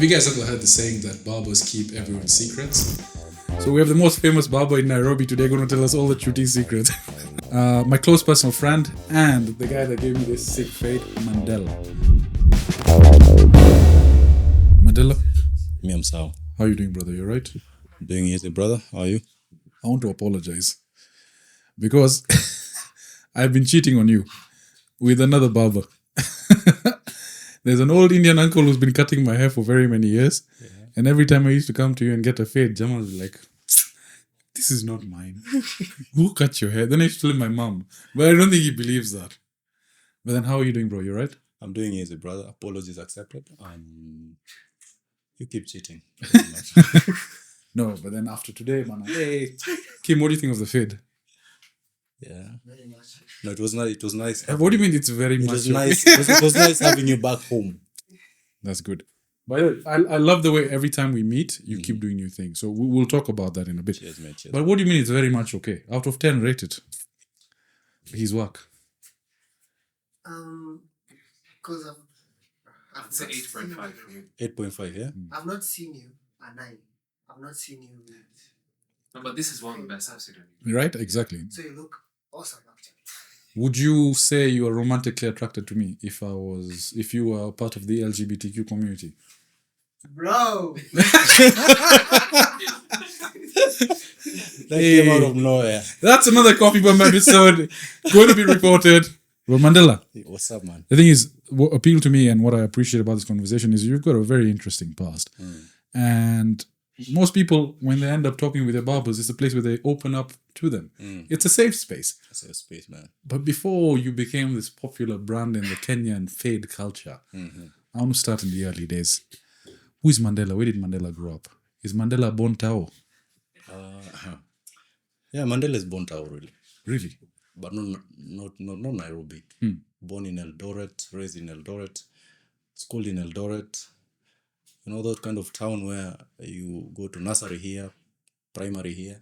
you guys ever heard the saying that barbers keep everyone's secrets? So we have the most famous barber in Nairobi today going to tell us all the shooting secrets. My close personal friend and the guy that gave me this sick fade, Mandela. Mandela, Me, I'm Sao. how are you doing, brother? You alright? Doing easy, brother. How are you? I want to apologize because I've been cheating on you with another barber. There's an old Indian uncle who's been cutting my hair for very many years. Yeah. And every time I used to come to you and get a fade, Jamal was like, this is not mine. Who cut your hair? Then I used to tell my mom. But I don't think he believes that. But then how are you doing, bro? You right? I'm doing easy, brother. Apologies accepted. You keep cheating. No, but then after today, man, hey, Kim, what do you think of the fade? Yeah. Very much. No, it was nice. It was nice. What do you mean it's very much? It was nice. It was nice having you back home. That's good. But I love the way every time we meet, you keep doing new things. So we'll talk about that in a bit. Cheers, mate. Cheers. But what do you mean it's very much okay? Out of 10, rate it. His work. Because I've say 8.5 for you. 8.5, yeah? I've not seen you a 9. I've not seen you with... No, but this is one of the best I've seen of you. Right? Exactly. So you look awesome, actually. Would you say you are romantically attracted to me if you were part of the LGBTQ community? Bro! That came out of nowhere. That's another CoffeePump episode going to be reported. Well, Mandela. Hey, what's up, man? The thing is, what appealed to me and what I appreciate about this conversation is you've got a very interesting past. And most people, when they end up talking with their barbers, it's a place where they open up to them. It's a safe space. A safe space, man. But before you became this popular brand in the Kenyan fade culture, I want to start in the early days. Who is Mandela? Where did Mandela grow up? Is Mandela born Tao? Yeah, Mandela is born Tao, really. Really? But not Nairobi. Born in Eldoret, raised in Eldoret, schooled in Eldoret. You know, that kind of town where you go to nursery here, primary here.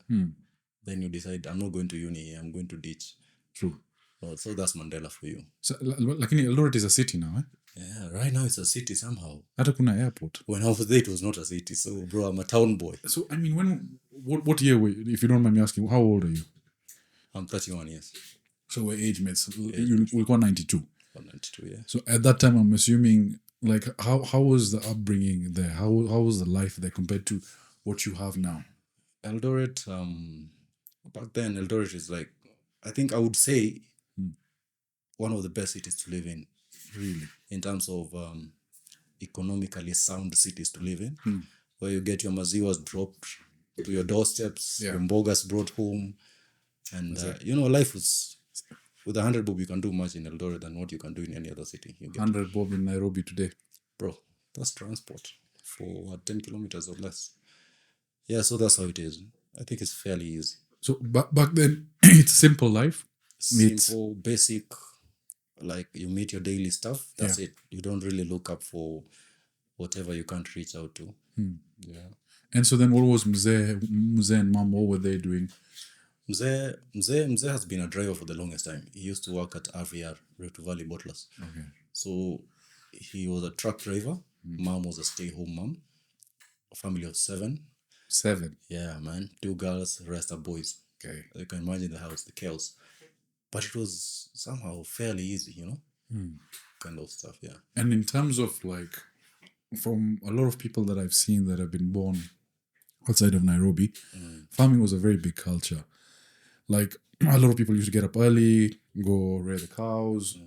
Then you decide, I'm not going to uni here, I'm going to ditch. True. So that's Mandela for you. So, lakini Eldoret is a city now, eh? Yeah, right now it's a city somehow. Hata kuna airport. When I was there, it was not a city. So, bro, I'm a town boy. So, I mean, what year were you, if you don't mind me asking, how old are you? I'm 31 years. So we're age mates. We'll call 92. I'm 92, yeah. So at that time, I'm assuming, like, how was the upbringing there? How was the life there compared to what you have now? Eldoret, back then, Eldoret is like, I think I would say one of the best cities to live in, really, in terms of economically sound cities to live in, where you get your maziwas dropped to your doorsteps, your mbogas brought home, and, life was... With 100 bob, you can do much in Eldoret than what you can do in any other city. 100 bob in Nairobi today. Bro, that's transport for 10 kilometers or less. Yeah, so that's how it is. I think it's fairly easy. So back then, it's a simple life. Simple, basic, like you meet your daily stuff. That's it. You don't really look up for whatever you can't reach out to. Yeah. And so then what was Mzee and Mom, what were they doing? Mzee has been a driver for the longest time. He used to work at RVR, Rift Valley Bottlers. Okay. So he was a truck driver. Mom was a stay-home mom. A family of 7. 7? Yeah, man. 2 girls, the rest are boys. Okay. You can imagine the house, the chaos. But it was somehow fairly easy, you know? Kind of stuff, yeah. And in terms of, like, from a lot of people that I've seen that have been born outside of Nairobi, farming was a very big culture. Like, a lot of people used to get up early, go rear the cows.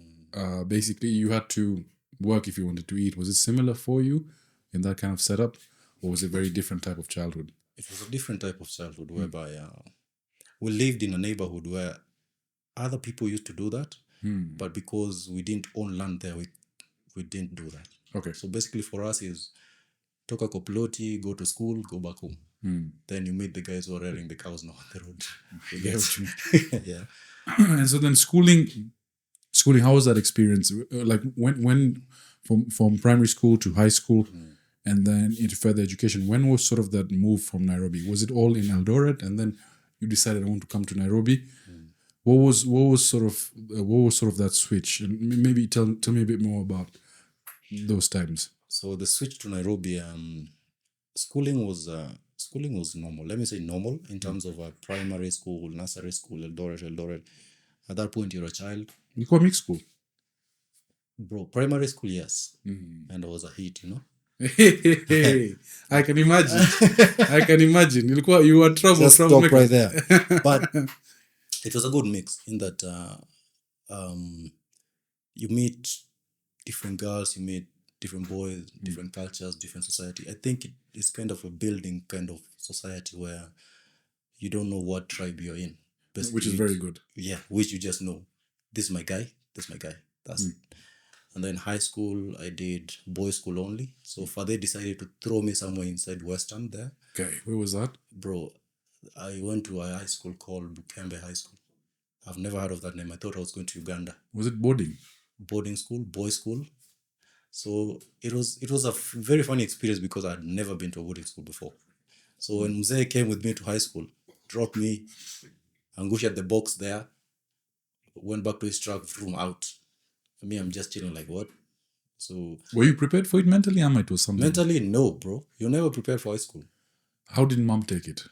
Basically, you had to work if you wanted to eat. Was it similar for you in that kind of setup? Or was it a very different type of childhood? It was a different type of childhood whereby we lived in a neighborhood where other people used to do that. But because we didn't own land there, we didn't do that. Okay. So basically for us is toka koploti, go to school, go back home. Then you meet the guys who are rearing the cows now on the road. Yeah. And so then schooling, how was that experience? Like when from primary school to high school and then into further education, when was sort of that move from Nairobi? Was it all in Eldoret and then you decided I want to come to Nairobi? What was sort of that switch? And maybe tell me a bit more about those times. So the switch to Nairobi, schooling was normal. Let me say normal in terms of primary school, nursery school, Eldoret. At that point, you're a child. You call mixed school. Bro, primary school, yes. And I was a hit, you know. I can imagine. You were trouble. Just stop right there. But it was a good mix in that you meet different girls, you meet different boys, different cultures, different society. I think it's kind of a building kind of society where you don't know what tribe you're in. Basically, Which is very good. Yeah, which you just know. This is my guy. That's it. And then high school, I did boys' school only. So father decided to throw me somewhere inside Western there. Okay, where was that? Bro, I went to a high school called Bukembe High School. I've never heard of that name. I thought I was going to Uganda. Was it boarding? Boarding school, boys' school. So it was a very funny experience because I'd never been to a boarding school before. So when Mzee came with me to high school, dropped me, Angush at the box there, went back to his truck, room out. For me, I'm just chilling like, what? So Were you prepared for it mentally? It was something. mentally, no, bro. You're never prepared for high school. How did mom take it?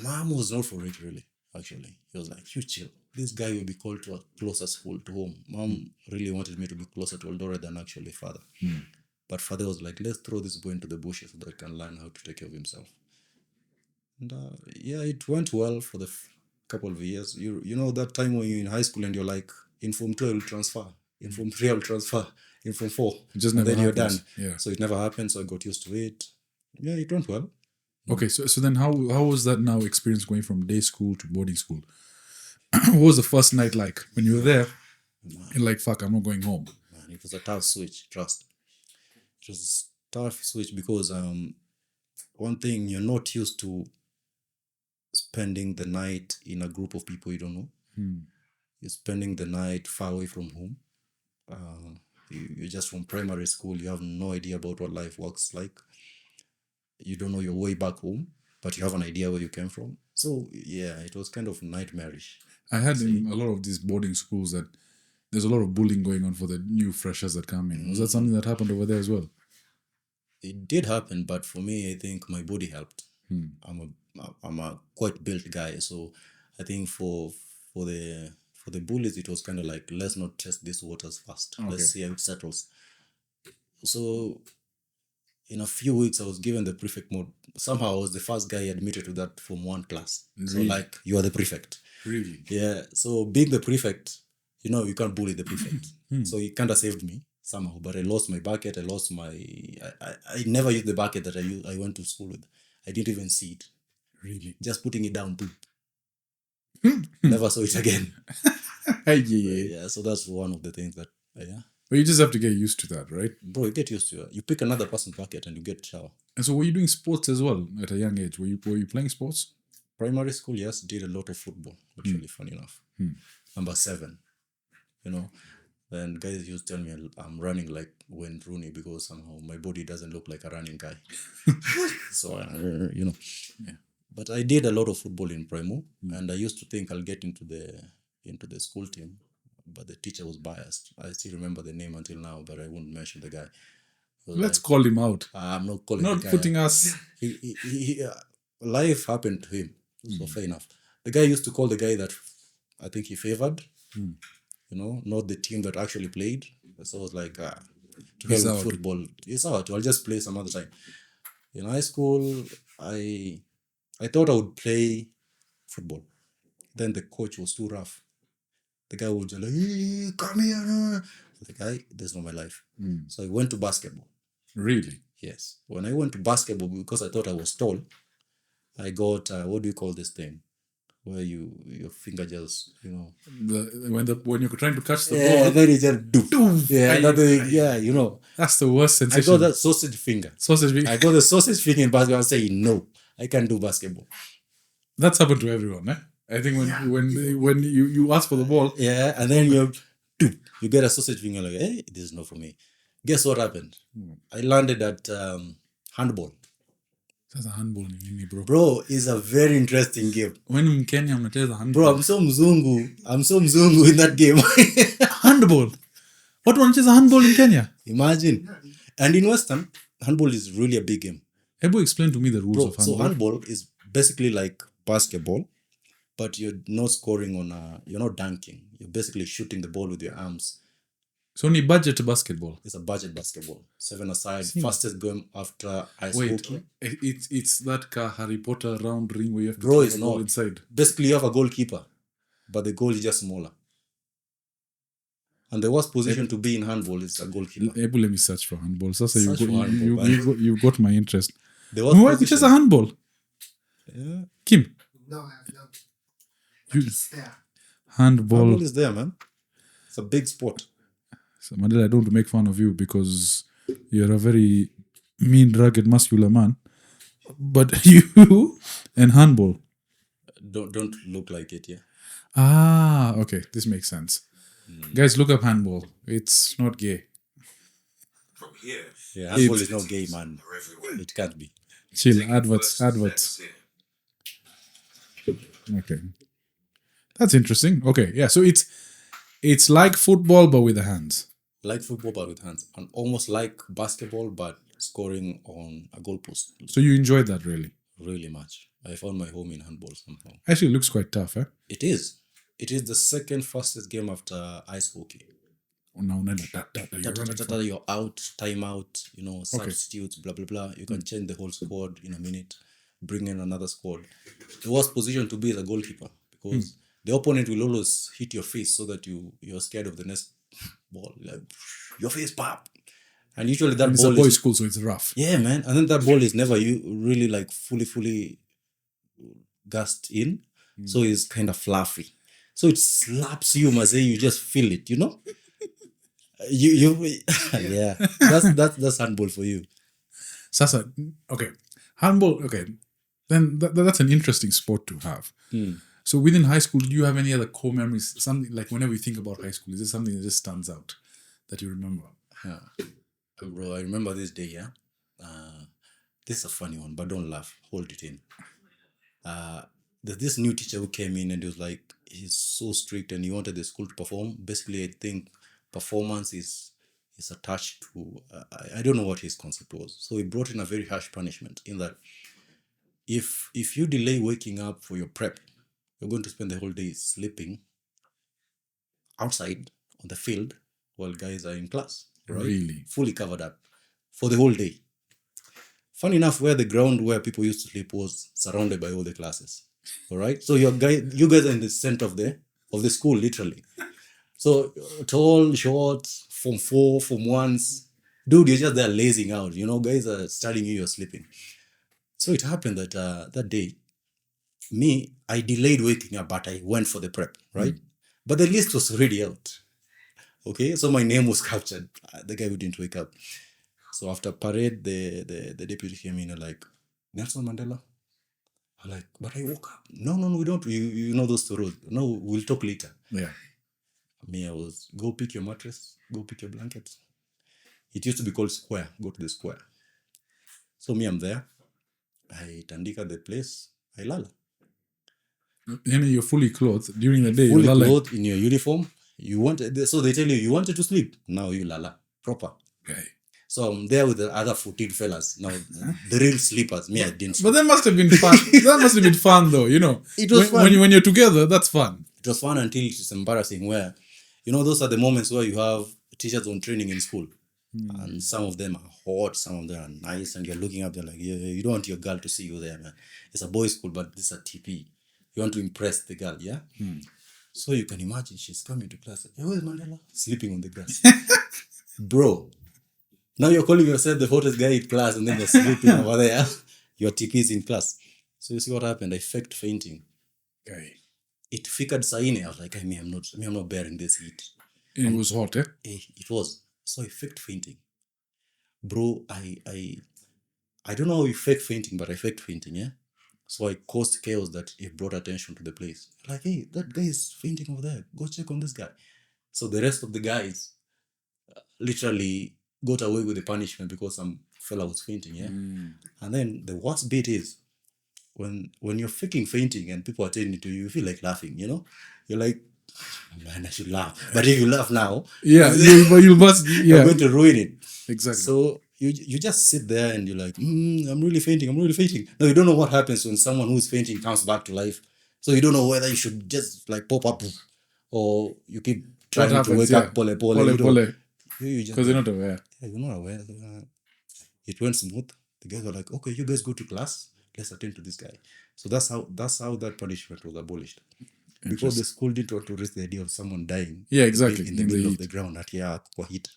Mom was not for it, really, actually. He was like, you chill. This guy will be called to a closer school to home. Mom really wanted me to be closer to Eldoret than actually father. But father was like, let's throw this boy into the bushes so that he can learn how to take care of himself. And it went well for the couple of years. You know that time when you're in high school and you're like, in Form 2 I will transfer. In Form 3 I will transfer. In Form 4. It just and never then happens. you're done. Yeah. So it never happened. So I got used to it. Yeah, it went well. Okay, so then how was that now experience going from day school to boarding school? What was the first night like when you were there? You're like, fuck, I'm not going home. Man, it was a tough switch, trust. It was a tough switch because one thing, you're not used to spending the night in a group of people you don't know. You're spending the night far away from home. You're just from primary school. You have no idea about what life works like. You don't know your way back home, but you have an idea where you came from. So, yeah, it was kind of nightmarish. I had in a lot of these boarding schools that there's a lot of bullying going on for the new freshers that come in. Was that something that happened over there as well? It did happen, but for me, I think my body helped. I'm a quite built guy, so I think for the bullies, it was kind of like, let's not test these waters first. Okay. Let's see how it settles. So in a few weeks, I was given the prefect mode. Somehow, I was the first guy admitted to that from one class. So Really? like, you are the prefect. Really? Yeah. So being the prefect, you can't bully the prefect. So he kind of saved me somehow. But I lost my bucket. I never used the bucket that I went to school with. I didn't even see it. Really? Just putting it down, boom. Never saw it again. Yeah. So that's one of the things that, But you just have to get used to that, right? Bro, you get used to it. You pick another person's bucket and you get shower. And so were you doing sports as well at a young age? Were you playing sports? Primary school, yes, did a lot of football, actually, funny enough. Number 7, Then guys used to tell me I'm running like Wayne Rooney because somehow my body doesn't look like a running guy. So, Yeah. But I did a lot of football in Primo, and I used to think I'll get into the school team, but the teacher was biased. I still remember the name until now, but I won't mention the guy. Let's call him out. I'm not calling Not the guy. putting us. He life happened to him, so fair enough. The guy used to call the guy that I think he favored, not the team that actually played. So I was like, to He's hell with out. football. It's out. I'll just play some other time. In high school, I thought I would play football. Then the coach was too rough. The guy would just like, hey, come here. The guy, that's not my life. So I went to basketball. Really? Yes. When I went to basketball, because I thought I was tall, I got, what do you call this thing? Where your finger just, When you're trying to catch the yeah, ball, then it just do. Yeah, that's the worst I sensation. got that sausage finger. Sausage being- I got the sausage finger in basketball and saying, no, I can't do basketball. That's happened to everyone, eh? I think when you ask for the ball, Yeah, and then you get a sausage finger like, hey, this is not for me. Guess what happened? I landed at handball. there's a handball in Mimi, bro. Bro, it's a very interesting game. When in Kenya, unacheza handball. Bro, I'm so mzungu in that game. Handball. Watu wanacheza handball in Kenya? Imagine. And in Western, handball is really a big game. Able explain to me the rules Bro, of so handball. handball is basically like basketball, but you're not scoring you're not dunking. You're basically shooting the ball with your arms. So only budget basketball. It's a budget basketball. 7-a-side, See. fastest game after ice Wait, hockey. it's that Harry Potter round ring where you have to Bro, throw it's the ball not. inside. Basically, you have a goalkeeper, but the goal is just smaller. And the worst position to be in handball is a goalkeeper. Able, let me search for handball. Sasa Search for handball, you got my interest. The worst Why just a handball? Yeah. Kim, No, I have not. You- It's there. handball. Handball is there, man. It's a big sport. So Mandela, I don't want to make fun of you because you're a very mean, rugged, muscular man. But you and handball. Don't look like it, yeah. Ah, okay. This makes sense. Guys, look up handball. It's not gay. From here, Yeah, handball is not gay, man. are everywhere. It can't be. Chill. Taking Adverts. first Adverts. steps here. Okay. That's interesting. Okay. Yeah. So it's like football, but with the hands. Like football, but with hands. And almost like basketball, but scoring on a goalpost. So you enjoyed that really. Really much. I found my home in handball somehow. Actually, it looks quite tough, eh? It is. It is the second fastest game after ice hockey. Oh, no, no, no, You're out, time out, substitutes, blah, blah, blah. You can change the whole squad in a minute, bring in another squad. The worst position to be is a goalkeeper because the opponent will always hit your face so that you're scared of the next ball. Like, your face, pop. And usually that It's a ball boys' is... school, so it's rough. Yeah, man. And then that ball is never really like fully gassed in. So it's kind of fluffy. So it slaps you, Maze. You just feel it, yeah. That's handball for you. Sasa, okay. Handball, okay. Then that's an interesting sport to have. So within high school, do you have any other core memories? Something like whenever you think about high school, is there something that just stands out that you remember? Yeah. Bro, I remember this day, yeah. This is a funny one, but don't laugh. Hold it in. There's this new teacher who came in and he was like, he's so strict and he wanted the school to perform. Basically, I think performance is attached to, I don't know what his concept was. So he brought in a very harsh punishment in that if you delay waking up for your prep, you're going to spend the whole day sleeping outside on the field while guys are in class. Right? Really? Fully covered up for the whole day. Funny enough, where the ground where people used to sleep was surrounded by all the classes. All right, so you guys are in the center of the school, literally. So tall, short, Form 4, Form 1s, dude, you're just there lazing out. Guys are studying you're sleeping. So it happened that that day, I delayed waking up, but I went for the prep, right? But the list was already out. Okay, so my name was captured. The guy who didn't wake up. So after parade, the deputy came in and like, Nelson Mandela? I'm like, but I woke up. No, we don't. You know those two rules. No, we'll talk later. Yeah. I was, go pick your mattress, go pick your blankets. It used to be called square. Go to the square. So I'm there. I tandika the place. I lala. And you're fully clothed during the day. Fully you're like, clothed in your uniform. So they tell you wanted to sleep. Now you lala. Proper. okay. So I'm there with the other 14 fellas. Now, the real sleepers. I didn't sleep. But that must have been fun. That must have been fun, though. It was fun. When you're together, that's fun. It was fun until it's embarrassing where, those are the moments where you have teachers on training in school. And some of them are hot, some of them are nice, and you're looking up, they're like, you don't want your girl to see you there, man. It's a boys' school, but this is a TP. You want to impress the girl, yeah? So you can imagine she's coming to class. Hey, where's Mandela? Sleeping on the grass. Bro, now you're calling yourself the hottest guy in class and then you're sleeping over there. Your TP is in class. So you see what happened? I faked fainting. Okay. It flickered saine. I was like, I'm not bearing this heat. And it was hot, eh? It was. So I faked fainting. Bro, I don't know how you fake fainting, but I faked fainting, yeah? So I caused chaos that it brought attention to the place. Like, hey, that guy is fainting over there. Go check on this guy. So the rest of the guys literally got away with the punishment because some fella was fainting, yeah? And then the worst bit is when you're faking fainting and people are attending to you, you feel like laughing, You're like, man, I should laugh. But if you laugh now, Yeah, you must. you're Yeah, going to ruin it. exactly. So you just sit there and you're like, I'm really fainting. No, you don't know what happens when someone who's fainting comes back to life. So you don't know whether you should just like pop up or you keep trying to happens, wake up pole. You don't- Pole. you just Because they're not aware. yeah, you're not aware. It went smooth. The guys were like, okay, you guys go to class. Let's attend to this guy. So that's how that punishment was abolished. Because the school didn't want to raise the idea of someone dying. Yeah, exactly. In the middle of the ground at kwa heat.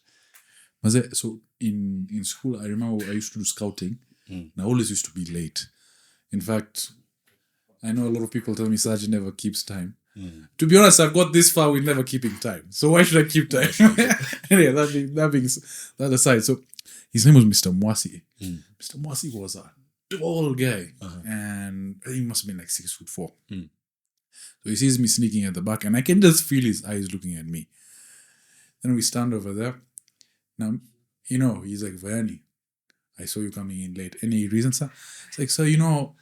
So in school, I remember I used to do scouting. And I always used to be late. In fact, I know a lot of people tell me Sajid never keeps time. To be honest, I've got this far with never keeping time. So why should I keep time? Anyway, that aside. So his name was Mr. Mwasi. Mr. Mwasi was a tall guy. And he must have been like 6'4". So he sees me sneaking at the back and I can just feel his eyes looking at me. Then we stand over there. Now, he's like, Vayani, I saw you coming in late. Any reason, sir? It's like, sir,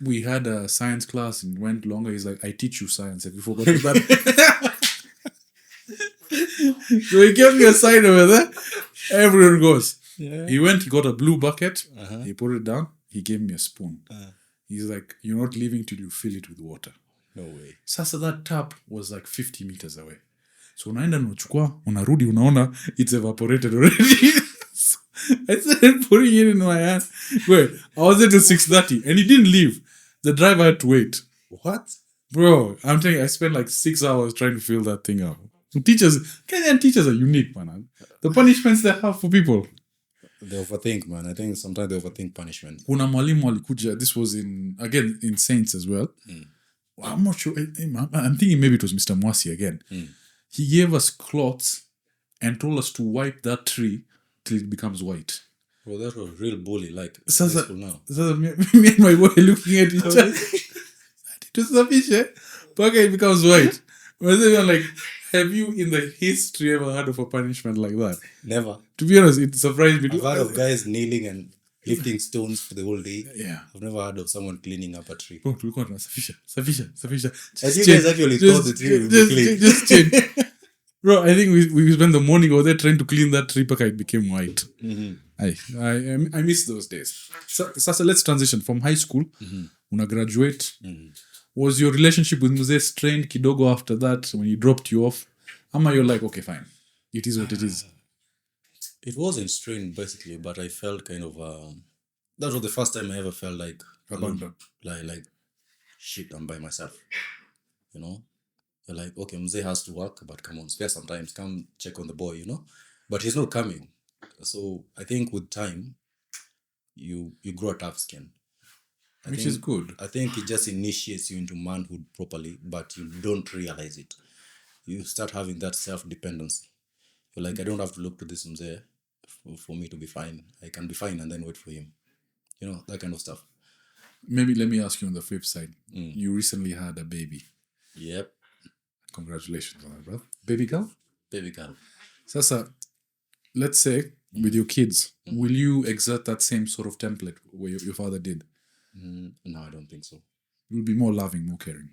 we had a science class and went longer. He's like, I teach you science. Have you forgotten that? So he gave me a sign over there. Everyone goes. Yeah. He went, he got a blue bucket. He put it down. He gave me a spoon. He's like, you're not leaving till you fill it with water. No way. Sasa that tap was like 50 meters away. So unaenda unachukua, unarudi unaona it's evaporated already. So I started putting it in my hand. Wait, I was there till 6:30 and he didn't leave. The driver had to wait. What? Bro, I'm telling you, I spent like 6 hours trying to fill that thing out. Kenyan teachers are unique, man. The punishments they have for people. They overthink, man. I think sometimes they overthink punishment. Kuna mwalimu alikuja, this was in Saints as well. I'm not sure. I'm thinking maybe it was Mr. Mwasi again. He gave us cloths and told us to wipe that tree till it becomes white. Well, that was real bully, like So now. Me and my boy looking at each other. It was sufficient. It becomes white. I'm like, have you in the history ever heard of a punishment like that? Never. To be honest, it surprised me. I've heard of guys kneeling and lifting stones for the whole day. Yeah. I've never heard of someone cleaning up a tree. Bro, tulikuwa tunasafisha. As you guys actually thought the tree would be clean. Just change. Bro, I think we spent the morning over there trying to clean that tree because it became white. I miss those days. So let's transition from high school. Una graduate. Was your relationship with Mzee strained kidogo after that when he dropped you off? Ama you're like, okay, fine. It is what it is. It wasn't strained basically, but I felt kind of that was the first time I ever felt like Abandoned. Like shit, I'm by myself. You're like, okay, Mzee has to work, but come on, spare sometimes, come check on the boy, But he's not coming. So I think with time, you grow a tough skin. Which is good. I think it just initiates you into manhood properly, but you don't realize it. You start having that self-dependency. You're like, I don't have to look to this Mzee for me to be fine. I can be fine and then wait for him. That kind of stuff. Maybe let me ask you on the flip side. You recently had a baby. Yep. Congratulations on that, bro. Baby girl? Baby girl. Sasa, let's say with your kids, will you exert that same sort of template where your father did? No, I don't think so. You'll be more loving, more caring.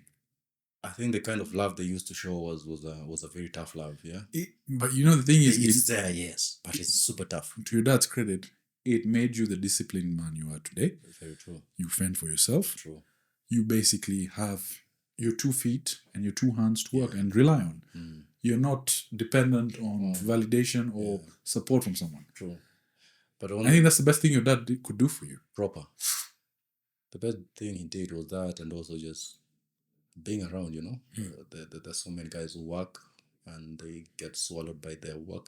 I think the kind of love they used to show was a very tough love, yeah? But the thing is... It's there, yes, but it's super tough. To your dad's credit, it made you the disciplined man you are today. Very true. You fend for yourself. True. You basically have your 2 feet and your 2 hands to work and rely on. You're not dependent on validation or support from someone. True. But I think that's the best thing your dad could do for you. Proper. The best thing he did was that, and also just being around, there's so many guys who work and they get swallowed by their work.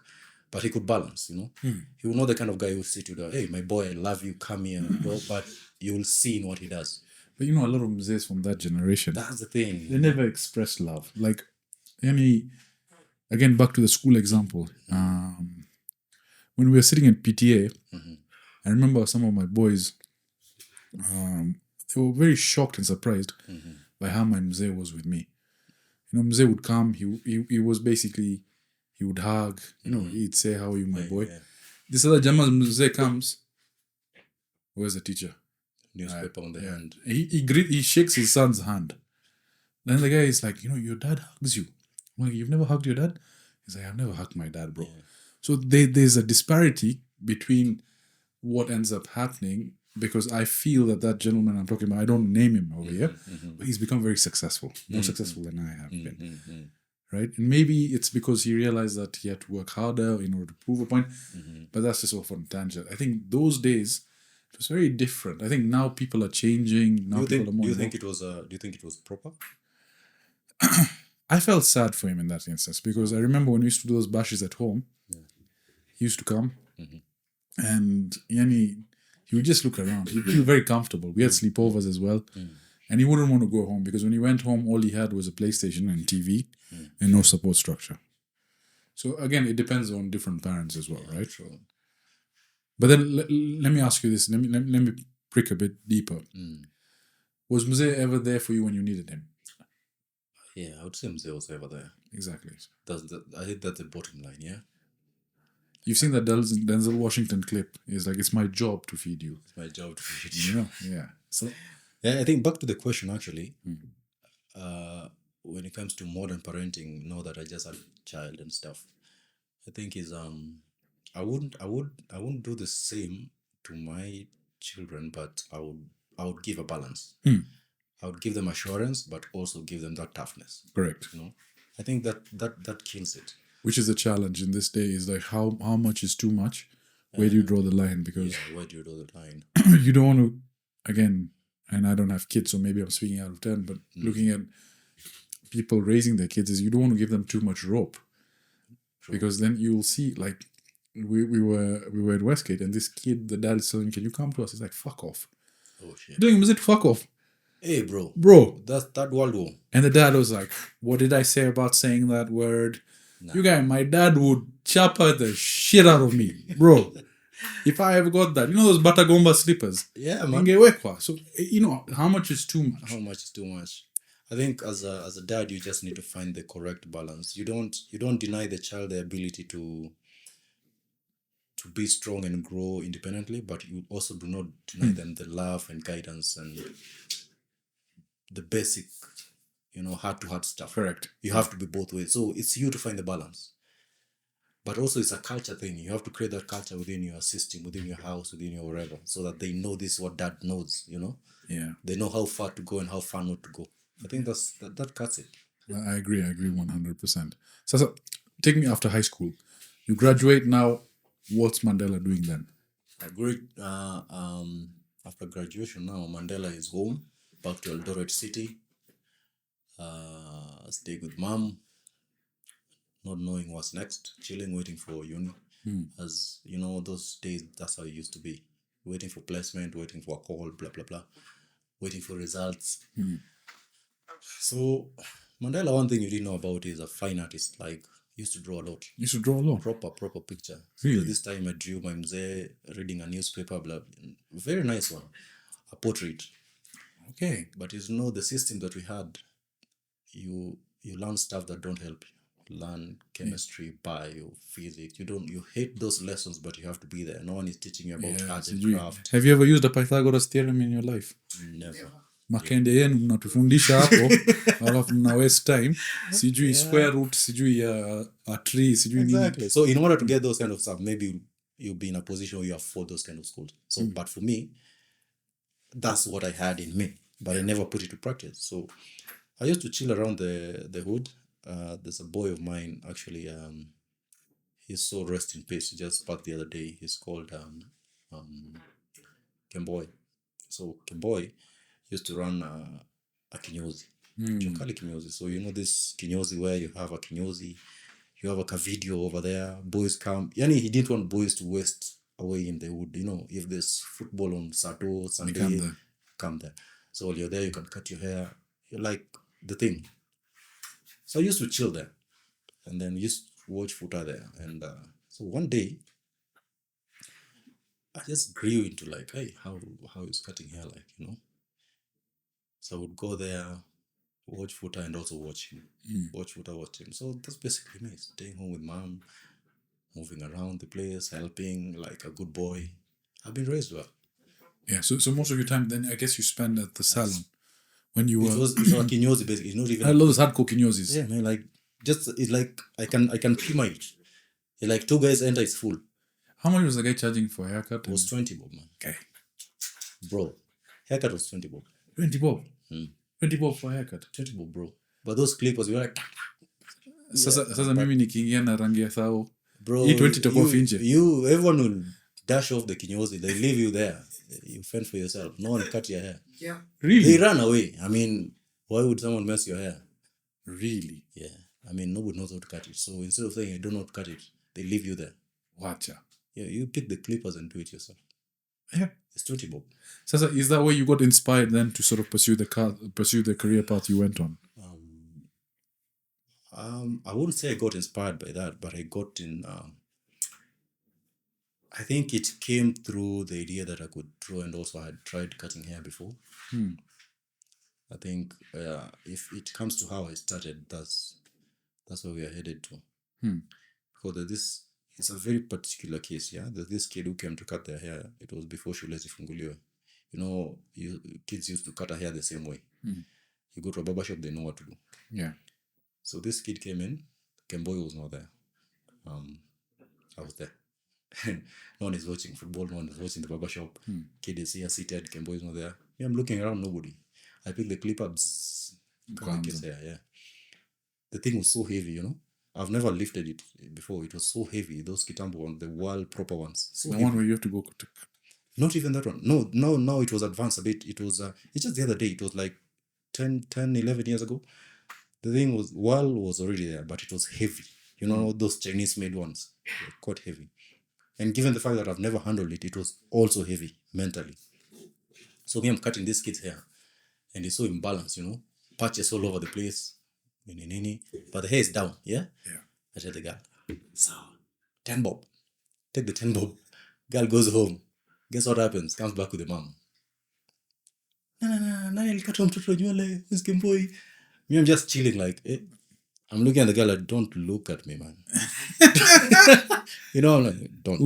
But he could balance, He was not the kind of guy who would sit you down, hey, my boy, I love you, come here. But you will see in what he does. But a lot of Mzees from that generation, that's the thing. They never expressed love. Like, again, back to the school example. When we were sitting at PTA, I remember some of my boys, they were very shocked and surprised by how my Mzee was with me. Mzee would come, he was basically, he would hug, he'd say, how are you, my boy? Yeah. This other Jamal Mzee comes, where's the teacher? Newspaper on the hand. He shakes his son's hand. Then the guy is like, your dad hugs you. I'm like, you've never hugged your dad? He's like, I've never hugged my dad, bro. Yeah. So there's a disparity between what ends up happening, because I feel that gentleman I'm talking about, I don't name him over here, but he's become very successful, more successful than I have been. Right? And maybe it's because he realized that he had to work harder in order to prove a point, but that's just off on a tangent. I think those days it was very different. I think now people are changing. Now people are more. Do you think it was proper? I felt sad for him in that instance, because I remember when we used to do those bashes at home, he used to come and he would just look around. He'd feel very comfortable. We had sleepovers as well. And he wouldn't want to go home, because when he went home, all he had was a PlayStation and TV and no support structure. So again, it depends on different parents as well, right? Sure. But then let me ask you this. Let me prick a bit deeper. Was Mzee ever there for you when you needed him? Yeah, I would say Mzee was ever there. Exactly. I think that's the bottom line, yeah? You've seen that Denzel Washington clip. It's like, it's my job to feed you. It's my job to feed You know? Yeah. So Yeah, I think back to the question actually, when it comes to modern parenting, now that I just had a child and stuff, I think is I wouldn't do the same to my children, but I would give a balance. I would give them assurance, but also give them that toughness. correct. You know, I think that kills it. Which is a challenge in this day, is like how much is too much? Where do you draw the line? Because Yeah, where do you draw the line? you don't want to, again, and I don't have kids, so maybe I'm speaking out of turn, but looking at people raising their kids, is you don't want to give them too much rope. True. Because then you'll see, like, we were at Westgate, and this kid, the dad is telling, can you come to us? He's like, fuck off. Oh shit! Doing, is it fuck off? Hey, bro. That's that World War. And the dad was like, what did I say about saying that word? You guys, my dad would chopper the shit out of me, bro. If I ever got that, you know those Batagomba slippers? Yeah, man. Ingewekwa. So, you know, how much is too much? How much is too much? I think as a dad, you just need to find the correct balance. You don't deny the child the ability to be strong and grow independently, but you also do not deny them the love and guidance and the basic, heart-to-heart stuff. Correct. You have to be both ways. So it's you to find the balance. But also it's a culture thing. You have to create that culture within your system, within your house, within your wherever, so that they know this is what dad knows, Yeah. They know how far to go and how far not to go. I think that cuts it. I agree 100%. So take me after high school. You graduate now. What's Mandela doing then? After graduation now, Mandela is home, back to Eldoret City. Staying with mom, not knowing what's next, chilling, waiting for uni. As you know, those days, that's how it used to be. Waiting for placement, waiting for a call, blah, blah, blah. Waiting for results. So, Mandela, one thing you didn't know about is a fine artist. Like, used to draw a lot. You should draw a lot. Proper picture. Really? So this time I drew my mzee reading a newspaper, blah. Very nice one. A portrait. Okay. But the system that we had, you learn stuff that don't help you. Learn chemistry, bio, physics. You hate those lessons, but you have to be there. No one is teaching you about art and craft. Have you ever used a Pythagoras theorem in your life? Never. Makende yenu mnatufundisha hapo alafu mna waste time sijui square root sijui a tree sijui exactly. So in order to get those kind of stuff, maybe you'll be in a position where you afford those kind of schools. So but for me, that's what I had in me, but I never put it to practice. So I used to chill around the hood. There's a boy of mine actually, he's so rest in peace. He just passed the other day. He's called Kemboy. So Kemboy used to run a kinyozi. Chokali kinyozi. So this kinyozi where you have a kinyozi, you have a video over there, boys come. He didn't want boys to waste away in the wood. If there's football on Saturday, Sunday, come there. So while you're there, you can cut your hair. You like the thing. So I used to chill there. And then used to watch footer there. And so one day, I just grew into like, hey, how is cutting hair like, So I would go there, watch footer and also watch him. Watch footer, watch him. So that's basically me, staying home with mom, moving around the place, helping like a good boy. I've been raised well. Yeah, so most of your time then I guess you spend at the salon when you were... It was a kinyozi basically. It's not even... I love those hardcore kinyozis. Yeah, man, like, just, it's like, I can prima it. Like, 2 guys enter, it's full. How much was the guy charging for a haircut? It was 20 bob, man. Okay. Bro, haircut was 20 bob. 20 bob. Hmm. 20 bob for a haircut. 20 bob, bro. But those clippers, we were like, Sasa mimi nikiingia na rangi ya thao. bro, Hii 20 itakuwa finje. everyone will dash off the kinyozi. They leave you there. You fend for yourself. No one cut your hair. Yeah. They Really? run away. I mean, why would someone mess your hair? Really? Yeah. I mean, nobody knows how to cut it. So instead of saying, I don't know how to cut it, they leave you there. Wacha. Yeah, you pick the clippers and do it yourself. Yeah. It's 20 bob. Sasa, is that where you got inspired then to sort of pursue the career path you went on? I wouldn't say I got inspired by that, but I got in. I think it came through the idea that I could draw, and also I had tried cutting hair before. I think if it comes to how I started, that's where we are headed to. Because it's a very particular case. Yeah, there's this kid who came to cut their hair. It was before shule zifunguliwe. You know, kids used to cut their hair the same way. You go to a barbershop, they know what to do. Yeah. So this kid came in. Kemboy was not there. I was there. No one is watching football. No one is watching the barbershop. Kid is here seated. Kemboy is not there. Me, I'm looking around. Nobody. I pick the clip up. The kid's hair. Yeah. The thing was so heavy. You know. I've never lifted it before. It was so heavy. Those kitambo ones, the wild proper ones. So The heavy. one where you have to go to. Not even that one. No. It was advanced a bit. It was. It's just the other day. It was like 10, 11 years ago. The thing was, wall was already there, but it was heavy. You know, those Chinese-made ones. They were quite heavy. And given the fact that I've never handled it, it was also heavy mentally. So me, I'm cutting this kid's hair. And it's so imbalanced, you know. Patches all over the place. But the hair is down, yeah? Yeah. I tell the girl, so, 10 bob. Take the 10 bob. Girl goes home. Guess what happens? Comes back with the mom. Nani alikata mtoto nywele? Who's Kemboy? Me, I'm just chilling like, I'm looking at the girl like, don't look at me, man. You know, I'm like, don't.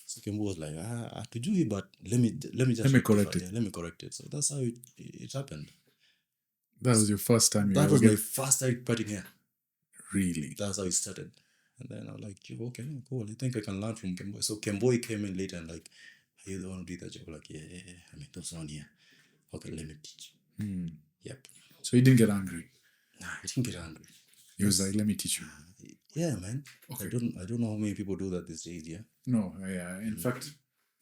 So Kembo was like, hatujui, but let me just Let me correct it. Yeah, let me correct it. So that's how it happened. That was your first time. That was my first time cutting hair. Really? That's how it started. And then I was like, okay, cool. I think I can learn from Kemboy. So Kemboy came in later and like, are you the one who did that job? Like, yeah. I mean, there's one here. Okay, let me teach you. Yep. So he didn't get angry. Nah, I didn't get angry. He was like, let me teach you. Yeah, man. Okay. I don't know how many people do that these days, yeah? No, yeah. In fact,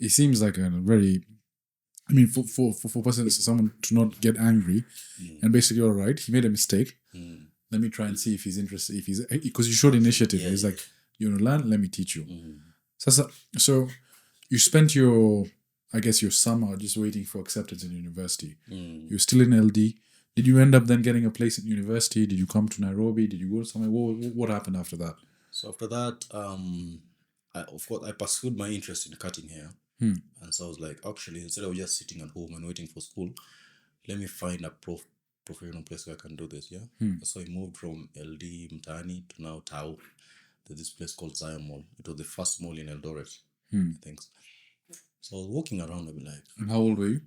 it seems like a very, I mean, for someone to not get angry and basically, all right, he made a mistake. Let me try and see if he's interested. Because you showed initiative. He's like, you want to learn? Let me teach you. So you spent your summer just waiting for acceptance in university. You're still in LD. Did you end up then getting a place in university? Did you come to Nairobi? Did you go somewhere? What happened after that? So after that, I pursued my interest in cutting hair. And so I was like, actually, instead of just sitting at home and waiting for school, let me find a professional place where I can do this, yeah? So I moved from LD, Mtani, to now Tau. There's this place called Zion Mall. It was the first mall in Eldoret, I think. So I was walking around, I'd be like... And how old were you?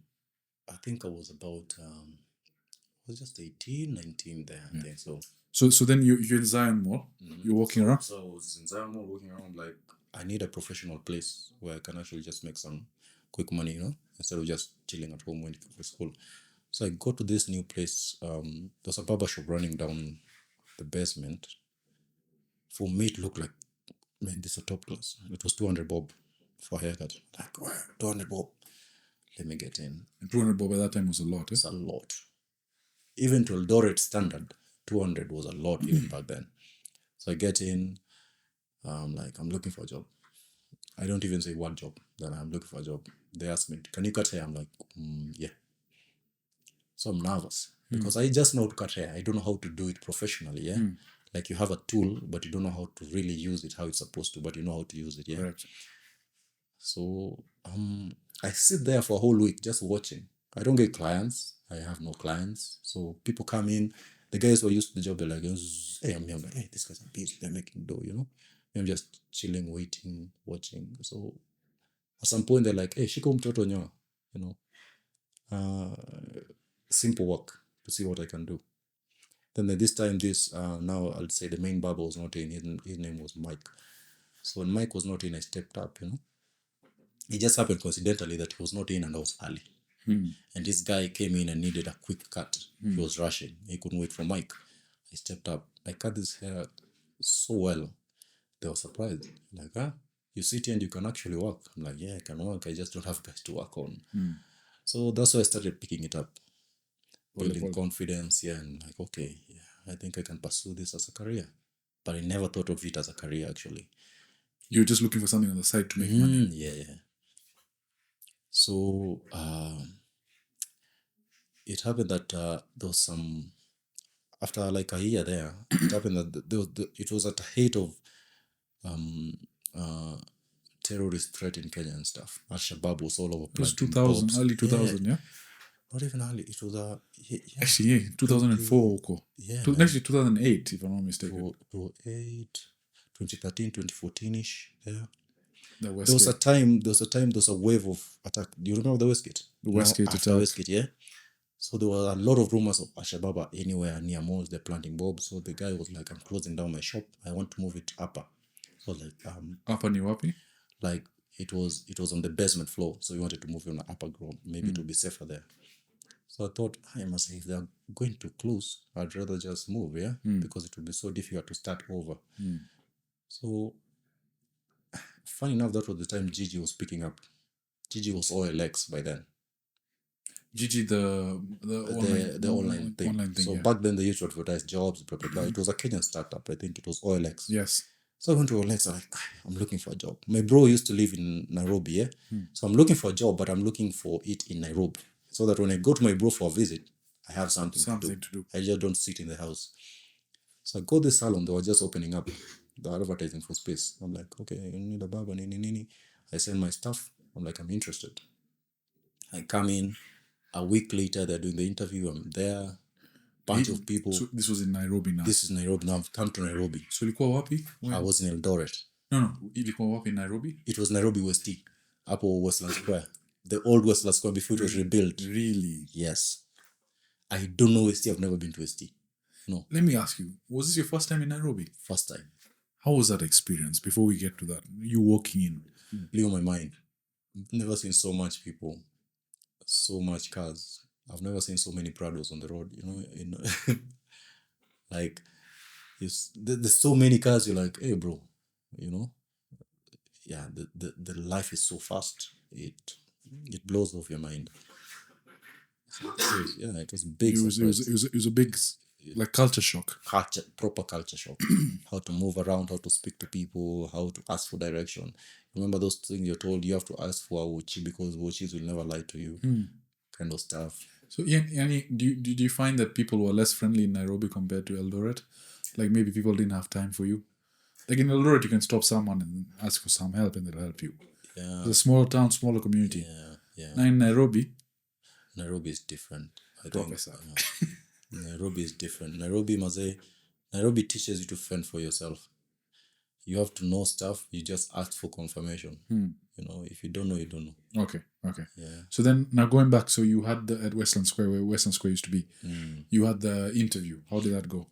I think I was about... I was just 18, 19 there, I think. So then you're in Zion Mall. You're walking around? So I was in Zion Mall walking around like, I need a professional place where I can actually just make some quick money, you know, instead of just chilling at home waiting for school. So I go to this new place. There's a barbershop running down the basement. For me, it looked like, man, this is a top class. It was 200 bob for a haircut. Like, wow, 200 bob. Let me get in. And 200 bob at that time was a lot, eh? It's a lot. Even to Eldoret standard, 200 was a lot even back then. So I get in, I'm looking for a job. I don't even say what job, then I'm looking for a job. They ask me, can you cut hair? I'm like, yeah. So I'm nervous because I just know to cut hair. I don't know how to do it professionally, yeah? Like you have a tool, but you don't know how to really use it, how it's supposed to, but you know how to use it, yeah? Correct. So I sit there for a whole week just watching. I don't get clients. I have no clients. So people come in. The guys who are used to the job, they're like, hey, I'm like, hey, these guys are busy. They're making dough, you know? I'm just chilling, waiting, watching. So at some point, they're like, hey, shiko mtoto nyo, you know? Simple work to see what I can do. Then this time, now I'll say the main barber was not in. His name was Mike. So when Mike was not in, I stepped up, It just happened coincidentally that he was not in and I was early. And this guy came in and needed a quick cut. He was rushing. He couldn't wait for Mike. I stepped up. I cut his hair so well. They were surprised. Like, you sit here and you can actually work. I'm like, yeah, I can work. I just don't have guys to work on. So that's why I started picking it up. Building confidence, and like, okay, yeah, I think I can pursue this as a career. But I never thought of it as a career, actually. You're just looking for something on the side to make money. Yeah. So it happened that there was some, after like a year there, it happened that it was at the height of terrorist threat in Kenya and stuff. Al-Shabaab was all over. It was 2000, early 2000, yeah? Not even early. It was Actually, yeah, 2004. Yeah, Actually, 2008, if I'm not mistaken. 2013, 2014-ish. Yeah. The There was a time. There was a wave of attack. Do you remember the Westgate? The Westgate after attack. Westgate, yeah. So there were a lot of rumors of Al-Shabaab anywhere near malls. They're planting bombs. So the guy was like, "I'm closing down my shop. I want to move it upper." So like, Upper ni wapi? like it was on the basement floor. So we wanted to move it on the upper ground. Maybe it would be safer there. So I thought, I must say, if they're going to close, I'd rather just move, yeah, because it would be so difficult to start over. So, funny enough, that was the time Gigi was picking up. Gigi was OLX by then. Gigi, the online thing. So yeah. back then they used to advertise jobs, blah, blah, blah. It was a Kenyan startup. I think it was OLX. Yes. So I went to OLX. I'm like, I'm looking for a job. My bro used to live in Nairobi, yeah. So I'm looking for a job, but I'm looking for it in Nairobi, so that when I go to my bro for a visit, I have something to do. I just don't sit in the house. So I go to the salon. They were just opening up. They're advertising for space. I'm like, okay, you need a barber, nini. I send my stuff. I'm like, I'm interested. I come in. A week later, they're doing the interview. I'm there. Bunch of people. So this was in Nairobi now? This is Nairobi. Now I've come to Nairobi. So ilikuwa wapi? I was in Eldoret. No. Ilikuwa wapi in Nairobi? It was Nairobi West T. Hapo Westland Square. The old Westland Square before it was rebuilt. Really? Yes. I don't know West T. I've never been to West T. No. Let me ask you, was this your first time in Nairobi? First time. How was that experience before we get to that? You walking in. Blew my mind. Never seen so much people. So much cars. I've never seen so many Prados on the road, like, there's so many cars, you're like, hey, bro, yeah, the life is so fast, it blows off your mind. Yeah, it was big. It was a big, like, culture shock. Proper culture shock. How to move around, how to speak to people, how to ask for direction. Remember those things you're told you have to ask for a Wuchi because Wuchis will never lie to you, kind of stuff. So, Yani, did you find that people were less friendly in Nairobi compared to Eldoret? Like, maybe people didn't have time for you? Like, in Eldoret, you can stop someone and ask for some help and they'll help you. Yeah. It's a small town, smaller community. Yeah. Now, in Nairobi is different. I think Nairobi is different. Nairobi teaches you to fend for yourself. You have to know stuff. You just ask for confirmation. If you don't know, you don't know. Okay. Yeah. So then, now going back, so you had at Westland Square, where Westland Square used to be, you had the interview. How did that go?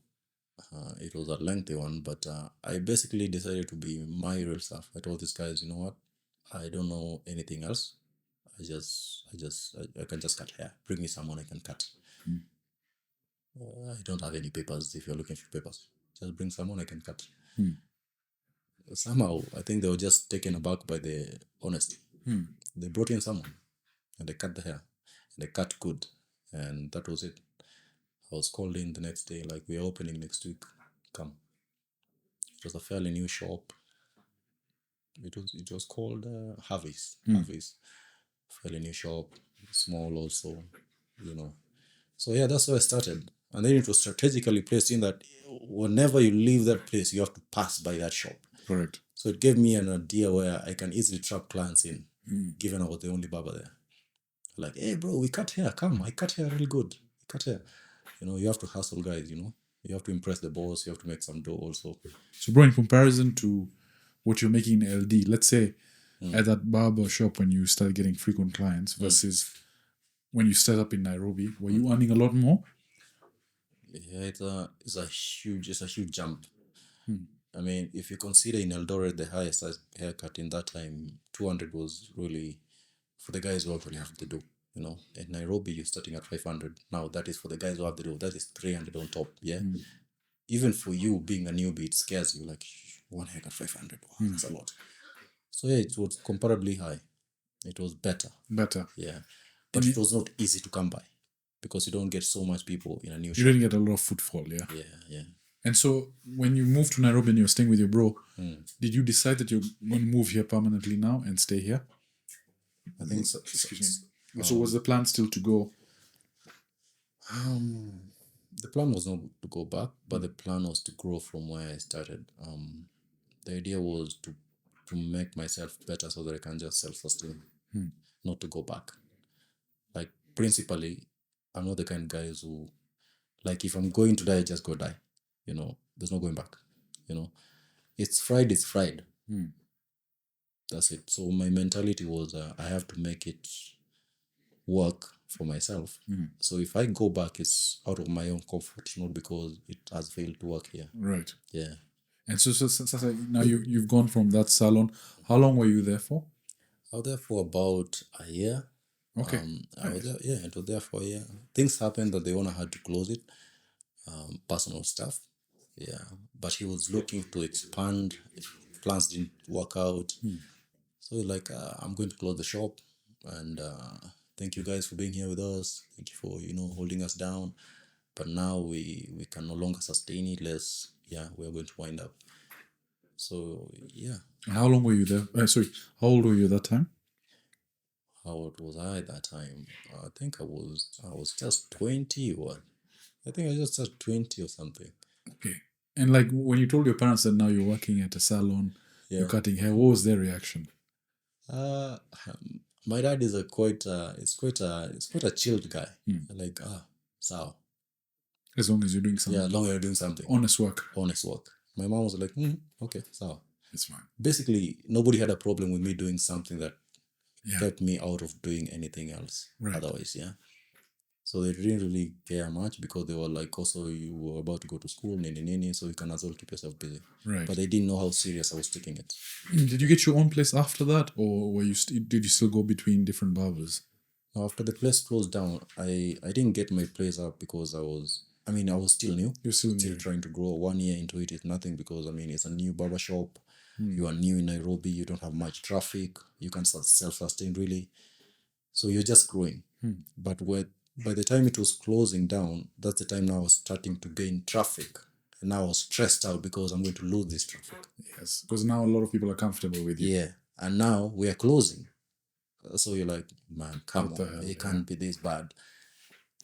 It was a lengthy one, but I basically decided to be my real self. I told these guys, you know what? I don't know anything else. I can just cut hair. Bring me someone I can cut. I don't have any papers. If you're looking for papers, just bring someone I can cut. Somehow, I think they were just taken aback by the honesty. They brought in someone and they cut the hair. And they cut good. And that was it. I was called in the next day, like, we're opening next week. Come. It was a fairly new shop. It was called Harvey's. Harvey's. Fairly new shop. Small also, So yeah, that's how I started. And then it was strategically placed in that whenever you leave that place, you have to pass by that shop. Correct. So it gave me an idea where I can easily trap clients in, given I was the only barber there. Like, hey, bro, we cut hair. Come, I cut hair really good. We cut hair. You have to hustle, guys, You have to impress the boss. You have to make some dough also. So, bro, in comparison to what you're making in LD, let's say at that barber shop when you started getting frequent clients versus when you set up in Nairobi, were you earning a lot more? Yeah, it's a huge jump. I mean, if you consider in Eldoret the highest size haircut in that time, 200 was really for the guys who actually have to do. You know, in Nairobi you're starting at 500. Now that is for the guys who have to do. That is 300 on top. Yeah. Even for you being a newbie, it scares you. Like one haircut 500. Wow, that's a lot. So yeah, it was comparably high. It was better. Better. Yeah. But it was not easy to come by because you don't get so much people in a new You shop. didn't get a lot of footfall, yeah. Yeah. And so when you moved to Nairobi and you were staying with your bro, did you decide that you're going to move here permanently now and stay here? I think so. Excuse me. So was the plan still to go? The plan was not to go back, but the plan was to grow from where I started. The idea was to make myself better so that I can just self-sustain, not to go back. Like, principally, I'm not the kind of guys who, like, if I'm going to die, just go die. You know, there's no going back. You know, it's fried. That's it. So my mentality was I have to make it work for myself. So if I go back, it's out of my own comfort, not because it has failed to work here. Right. Yeah. And so now you've gone from that salon. How long were you there for? I was there for about a year. Okay. I was there, it was there for a year. Things happened that the owner had to close it. Personal stuff. Yeah. But he was looking to expand. Plans didn't work out. So like, I'm going to close the shop, and thank you guys for being here with us. Thank you for, holding us down. But now we can no longer sustain it. We're going to wind up. So yeah. And how long were you there? How old were you at that time? How old was I at that time? I think I was just 20 or I think I was just 20 or something. Okay. And like when you told your parents that now you're working at a salon, you're cutting hair, what was their reaction? My dad is quite a chilled guy. Like, so As long as you're doing something. yeah, as long as you're doing something. Honest work. My mom was like, okay, so It's fine. basically nobody had a problem with me doing something that kept me out of doing anything else. Right. Otherwise, yeah. So they didn't really care much because they were like, also you were about to go to school, so you can as well keep yourself busy. Right. But they didn't know how serious I was taking it. Did you get your own place after that, or did you still go between different barbers? After the place closed down, I didn't get my place up because I was still new. You're still new. Still trying to grow. 1 year into it is nothing because it's a new barbershop. You are new in Nairobi. You don't have much traffic. You can self-sustain really. So you're just growing. But by the time it was closing down, that's the time now I was starting to gain traffic. And now I was stressed out because I'm going to lose this traffic. Yes, because now a lot of people are comfortable with you. Yeah. And now we are closing. So you're like, man, come What the on. hell, It can't be this bad.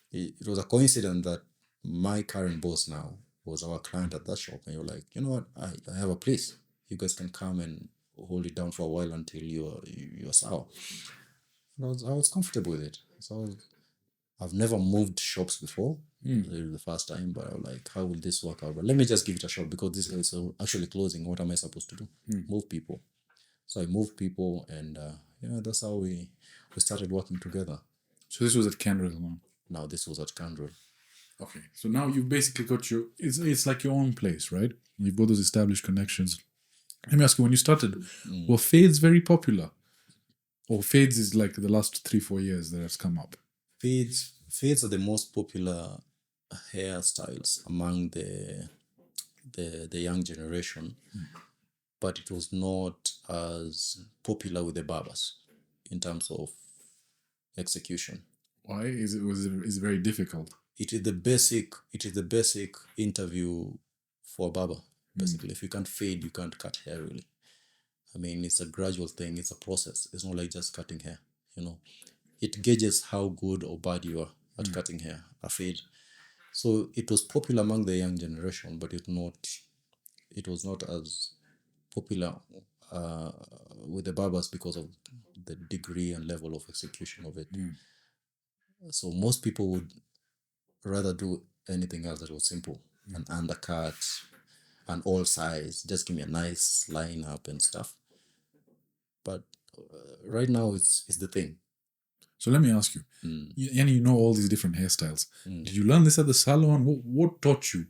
It was a coincidence that my current boss now was our client at that shop. And you're like, you know what? I have a place. You guys can come and hold it down for a while until you're sour. And I was comfortable with it. So I've never moved shops before. It was the first time, but I was like, how will this work out? But let me just give it a shot because this guy is actually closing. What am I supposed to do? Move people. So I moved people, and that's how we started working together. So this was at Kendrick now? Now this was at Candrel. Okay. So now you've basically got it's like your own place, right? You've got those established connections. Let me ask you, when you started, were fades very popular? Or fades is like the last 3-4 years that has come up? Fades are the most popular hairstyles among the young generation, but it was not as popular with the barbers in terms of execution. Why? Is it very difficult? It is the basic interview for a barber. Basically, if you can't fade, you can't cut hair really. It's a gradual thing. It's a process. It's not like just cutting hair. It gauges how good or bad you are at cutting hair, a fade. So it was popular among the young generation, but it was not as popular with the barbers because of the degree and level of execution of it. So most people would rather do anything else that was simple, an undercut, an all size, just give me a nice line up and stuff. But right now it's the thing. So let me ask you, you know all these different hairstyles. Did you learn this at the salon? What taught you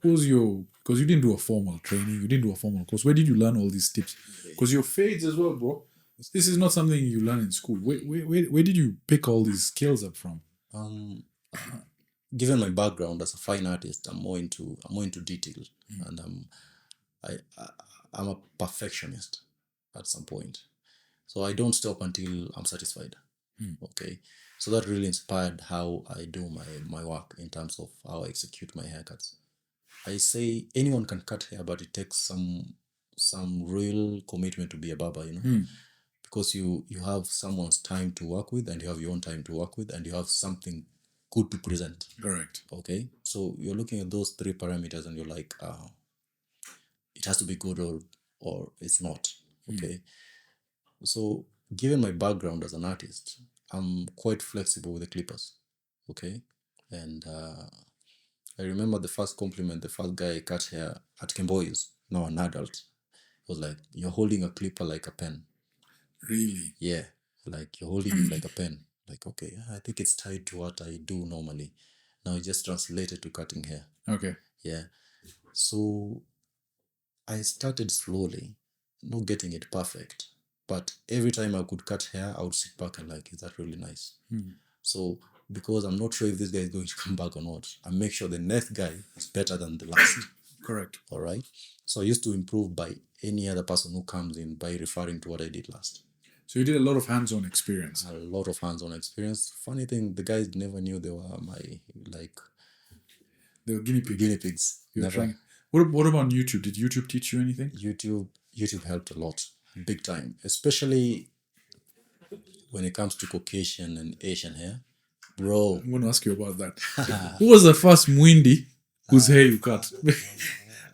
what was your, because you didn't do a formal training, you didn't do a formal course. Where did you learn all these tips? Because your fades as well, bro. This is not something you learn in school. Where did you pick all these skills up from? Given my background as a fine artist, I'm more into detail, and I'm a perfectionist at some point. So I don't stop until I'm satisfied. Okay, so that really inspired how I do my work in terms of how I execute my haircuts. I say anyone can cut hair, but it takes some real commitment to be a barber, because you have someone's time to work with, and you have your own time to work with, and you have something good to present. Correct. Okay, so you're looking at those 3 parameters, and you're like, it has to be good or it's not. Okay, so given my background as an artist, I'm quite flexible with the clippers. Okay, and I remember the first compliment the first guy I cut hair at Kemboy's, now an adult, was like, "You're holding a clipper like a pen." Really? Yeah, like you're holding it like a pen. Like, okay, I think it's tied to what I do normally. Now it just translated to cutting hair. Okay. Yeah. So I started slowly, not getting it perfect. But every time I could cut hair, I would sit back and like, is that really nice? So because I'm not sure if this guy is going to come back or not, I make sure the next guy is better than the last. Correct. All right. So I used to improve by any other person who comes in by referring to what I did last. So you did a lot of hands-on experience. A lot of hands-on experience. Funny thing, the guys never knew they were They were guinea pigs. guinea pigs. You were Never. trying. What about YouTube? Did YouTube teach you anything? YouTube helped a lot, big time, especially when it comes to Caucasian and Asian hair, bro. I'm going to ask you about that. Who was the first Mwindi whose hair you cut?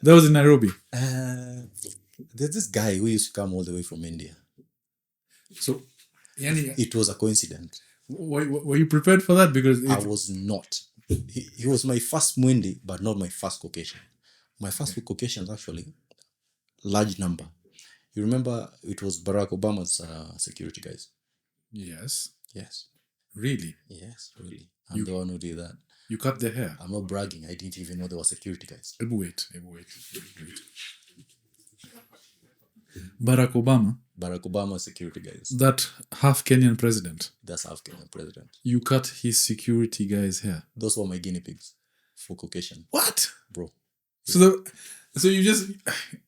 That was in Nairobi. There's this guy who used to come all the way from India. So, Yani, It was a coincidence. were you prepared for that? Because I was not. He was my first Mwindi, but not my first Caucasian. My first with Caucasians, actually, large number. You remember it was Barak Obama's security guys? Yes. Yes. Really? Yes, really. I'm the one who did that. You cut their hair? I'm not bragging. I didn't even know they were security guys. Wait. Barack Obama security guys. that half Kenyan president, That's half Kenyan president. you cut his security guy's hair. Those were my guinea pigs for Caucasian, What? bro. So you just...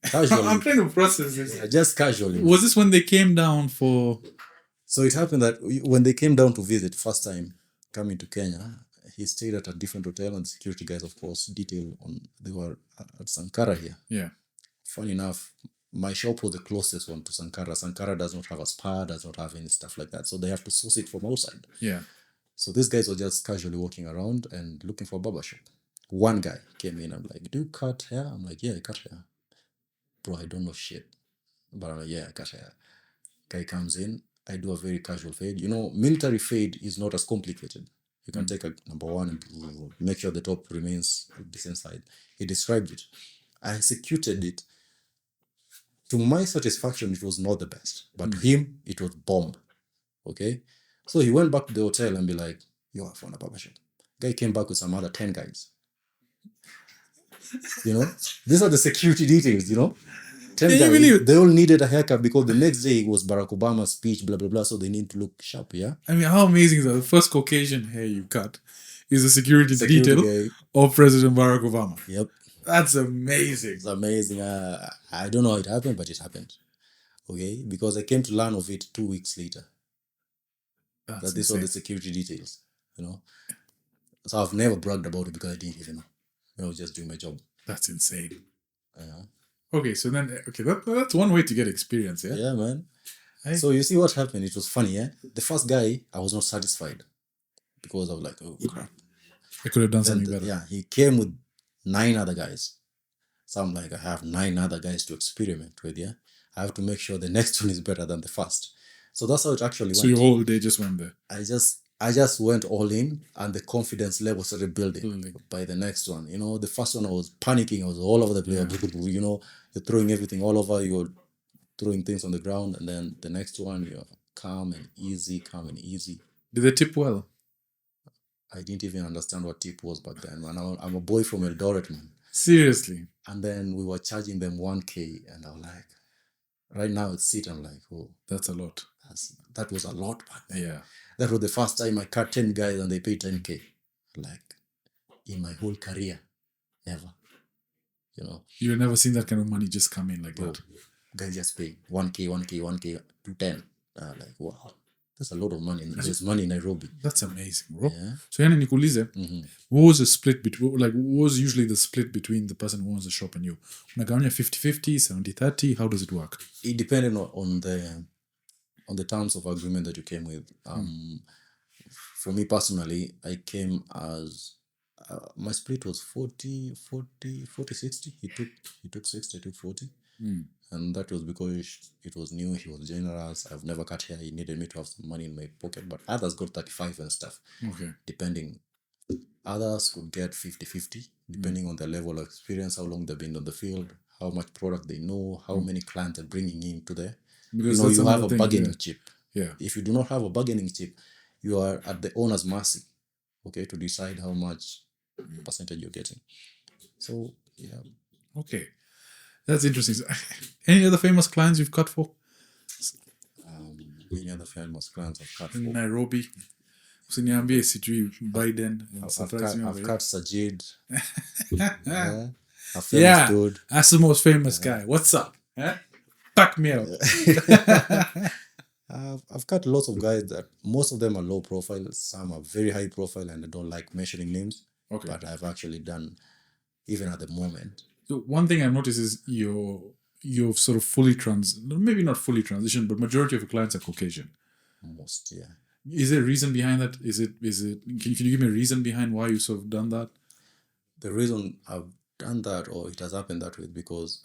Casually. I'm trying to process this. Just casually. Was this when they came down for... So it happened that when they came down to visit first time coming to Kenya, he stayed at a different hotel, and the security guys, of course, they were at Sankara here. Yeah. Funny enough, my shop was the closest one to Sankara. Sankara does not have a spa, does not have any stuff like that. So they have to source it from outside. Yeah. So these guys were just casually walking around and looking for a barbershop. One guy came in. I'm like, "Do you cut hair?" I'm like, "Yeah, I cut hair." "Bro, I don't know shit." But I'm like, "Yeah, I cut hair." Guy comes in. I do a very casual fade. Military fade is not as complicated. You can take a number one and make sure the top remains decent side. He described it. I executed it. To my satisfaction, it was not the best. But to him, it was bomb. Okay? So he went back to the hotel and be like, "Yo, I found a barbershop." Guy came back with some other 10 guys. These are the security details, 10 Can you guys, believe- they all needed a haircut because the next day was Barack Obama's speech, blah, blah, blah. So they need to look sharp, yeah? I mean, how amazing is that? The first Caucasian hair you cut is a security detail guy. of President Barack Obama. Yep. That's amazing. It's amazing. I don't know how it happened, but it happened. Okay? Because I came to learn of it 2 weeks later. That's That these are the insane. security details, So I've never bragged about it because I didn't even know. I was just doing my job. That's insane. Uh-huh. Okay, so then, that's one way to get experience, yeah? Yeah, man. Hey. So you see what happened? It was funny, yeah? The first guy, I was not satisfied because I was like, "Oh, crap." I could have done Then, something better. yeah, he came with 9 other guys. So I'm like, I have 9 other guys to experiment with, yeah? I have to make sure the next one is better than the first. So that's how it actually went. So your whole day just went there. I just went all in, and the confidence level started building Building. by the next one. The first one I was panicking. I was all over the place. You're throwing everything all over. You're throwing things on the ground. And then the next one, you're calm and easy. Did they tip well? I didn't even understand what tip was back then, man. I'm a boy from Eldoret, man. Seriously. And then we were charging them 1K, and I was like, right now it's it. I'm like, oh, That's a lot. that was a lot back then. Yeah. That was the first time I cut 10 guys and they paid 10K. Like, in my whole career, ever. You know, You've never seen that kind of money just come in like bro, that. guys just pay 1K to 10. Like, wow, that's a lot of money. There's money in Nairobi. That's amazing, bro. Yeah. So yani nikuulize, Mm-hmm. what was the split between, like, what was usually the split between the person who owns the shop and you? Unagawanya 50-50, 70-30, how does it work? It depended on the terms of agreement that you came with. For me personally, I came as my split was 40 60. He took 60, I took 40. And that was because it was new. He was generous. I've never cut hair. He needed me to have some money in my pocket, but others got 35 and stuff. Okay. Depending, others could get 50-50 depending on their level of experience, how long they've been on the field, how much product they know, how many clients are bringing in to there. Because You know, that's you have another a thing, bargaining yeah. chip. Yeah. If you do not have a bargaining chip, you are at the owner's mercy, okay, to decide how much percentage you're getting. So, yeah. Okay. That's interesting. So, any other famous clients you've cut for? Any other famous clients I've cut for? Nairobi. Usiniambie sijui Biden. I've cut Sajid. Yeah. A famous Yeah, dude. that's the most famous guy. What's up? Huh? Pack me out. I've cut lots of guys that most of them are low profile. Some are very high profile, and I don't like mentioning names. Okay. But I've actually done, even at the moment. So one thing I've noticed is you've sort of maybe not fully transitioned, but majority of your clients are Caucasian. Most, yeah. Is there a reason behind that? Can you give me a reason behind why you sort of done that? The reason I've done that, or it has happened that way, because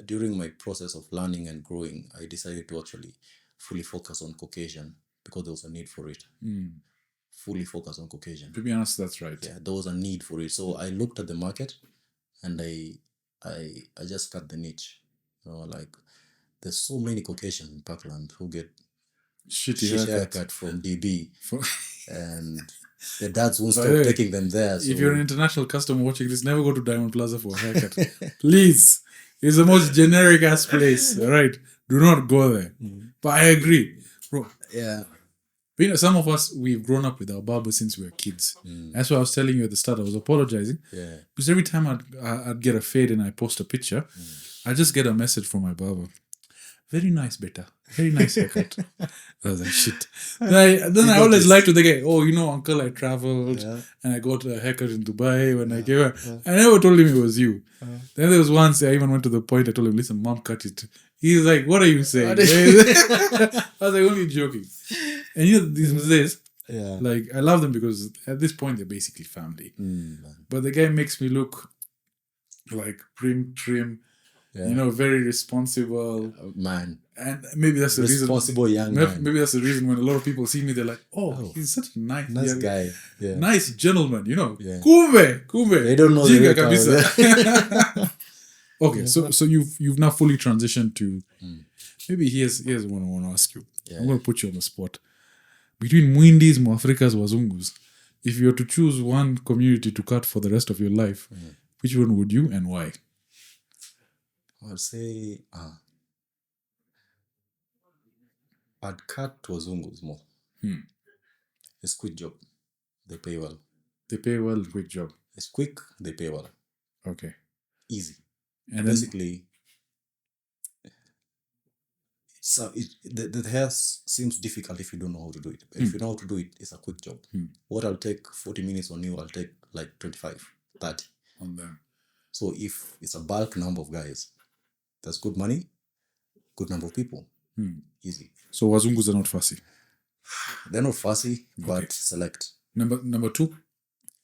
during my process of learning and growing, I decided to actually fully focus on Caucasian because there was a need for it. Fully focus on Caucasian. To be honest, that's right. Yeah, there was a need for it. So I looked at the market, and I just cut the niche. You know, like, there's so many Caucasians in Parkland who get Shitty haircut from DB, For- and the dads won't By stop the way, taking them there. So. If you're an international customer watching this, never go to Diamond Plaza for a haircut. Please. It's the most generic ass place. All right. Do not go there. But I agree. Bro, Yeah. you know, some of us, we've grown up with our barber since we were kids. That's why I was telling you at the start. I was apologizing. Yeah. Because every time I'd get a fade and I post a picture, I just get a message from my barber. Very nice, beta. Very nice haircut. I was like, shit. Then I always lie to the guy, oh, you know, uncle, I traveled and I got a haircut in Dubai when I came. I never told him it was you. Then there was once I even went to the point, I told him, listen, mom cut it. He's like, what are you saying? I was like, only joking. And you know, these days, Yeah. like, I love them because at this point, they're basically family. But the guy makes me look like trim, you know, very responsible. Man. And maybe that's the reason. Responsible young man. Maybe that's the reason when a lot of people see me, they're like, oh, he's such a nice Guy. Yeah. nice gentleman, you know. Yeah. Kumbe. They don't know the Jinga real kabisa. Okay, so you've now fully transitioned to maybe here's what I want to ask you. Yeah. I'm going to put you on the spot. Between Mwindis, Mwafrikas, Wazungus, if you were to choose one community to cut for the rest of your life, which one would you and why? I'll say I'd cut to Wazungus more. It's quick job. They pay well. They pay well, quick job. It's quick, they pay well. Okay. Easy. And then, Basically, the hair seems difficult if you don't know how to do it. But if you know how to do it, it's a quick job. What I'll take 40 minutes on you, I'll take like 25, 30. on them. So if it's a bulk number of guys, that's good money, good number of people. Easy. So Wazungus are not fussy. They're not fussy, but select. Number two,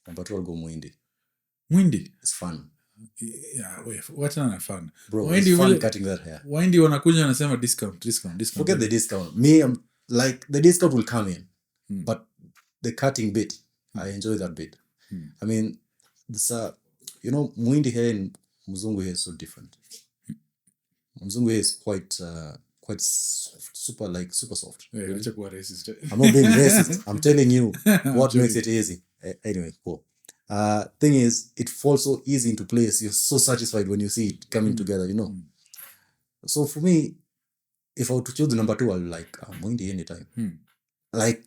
Number two, I'll go Mwindi. Mwindi. It's fun. Yeah, wachana na fun. Bro, Mwindi it's fun vile- cutting that hair. Windi wanakuja wanasema discount. Forget the discount. Me, I'm like, the discount will come in. But the cutting bit, I enjoy that bit. I mean, this, you know, Mwindi hair and Mzungu hair is so different. Mzungu hair is quite soft, super soft. Yeah, acha kuwa racist. I'm not being racist. I'm telling you what joking. makes it easy. Anyway, cool. Thing is, it falls so easy into place. You're so satisfied when you see it coming together, you know. So for me, if I were to choose the number 2, I'll like Moindi anytime. Like,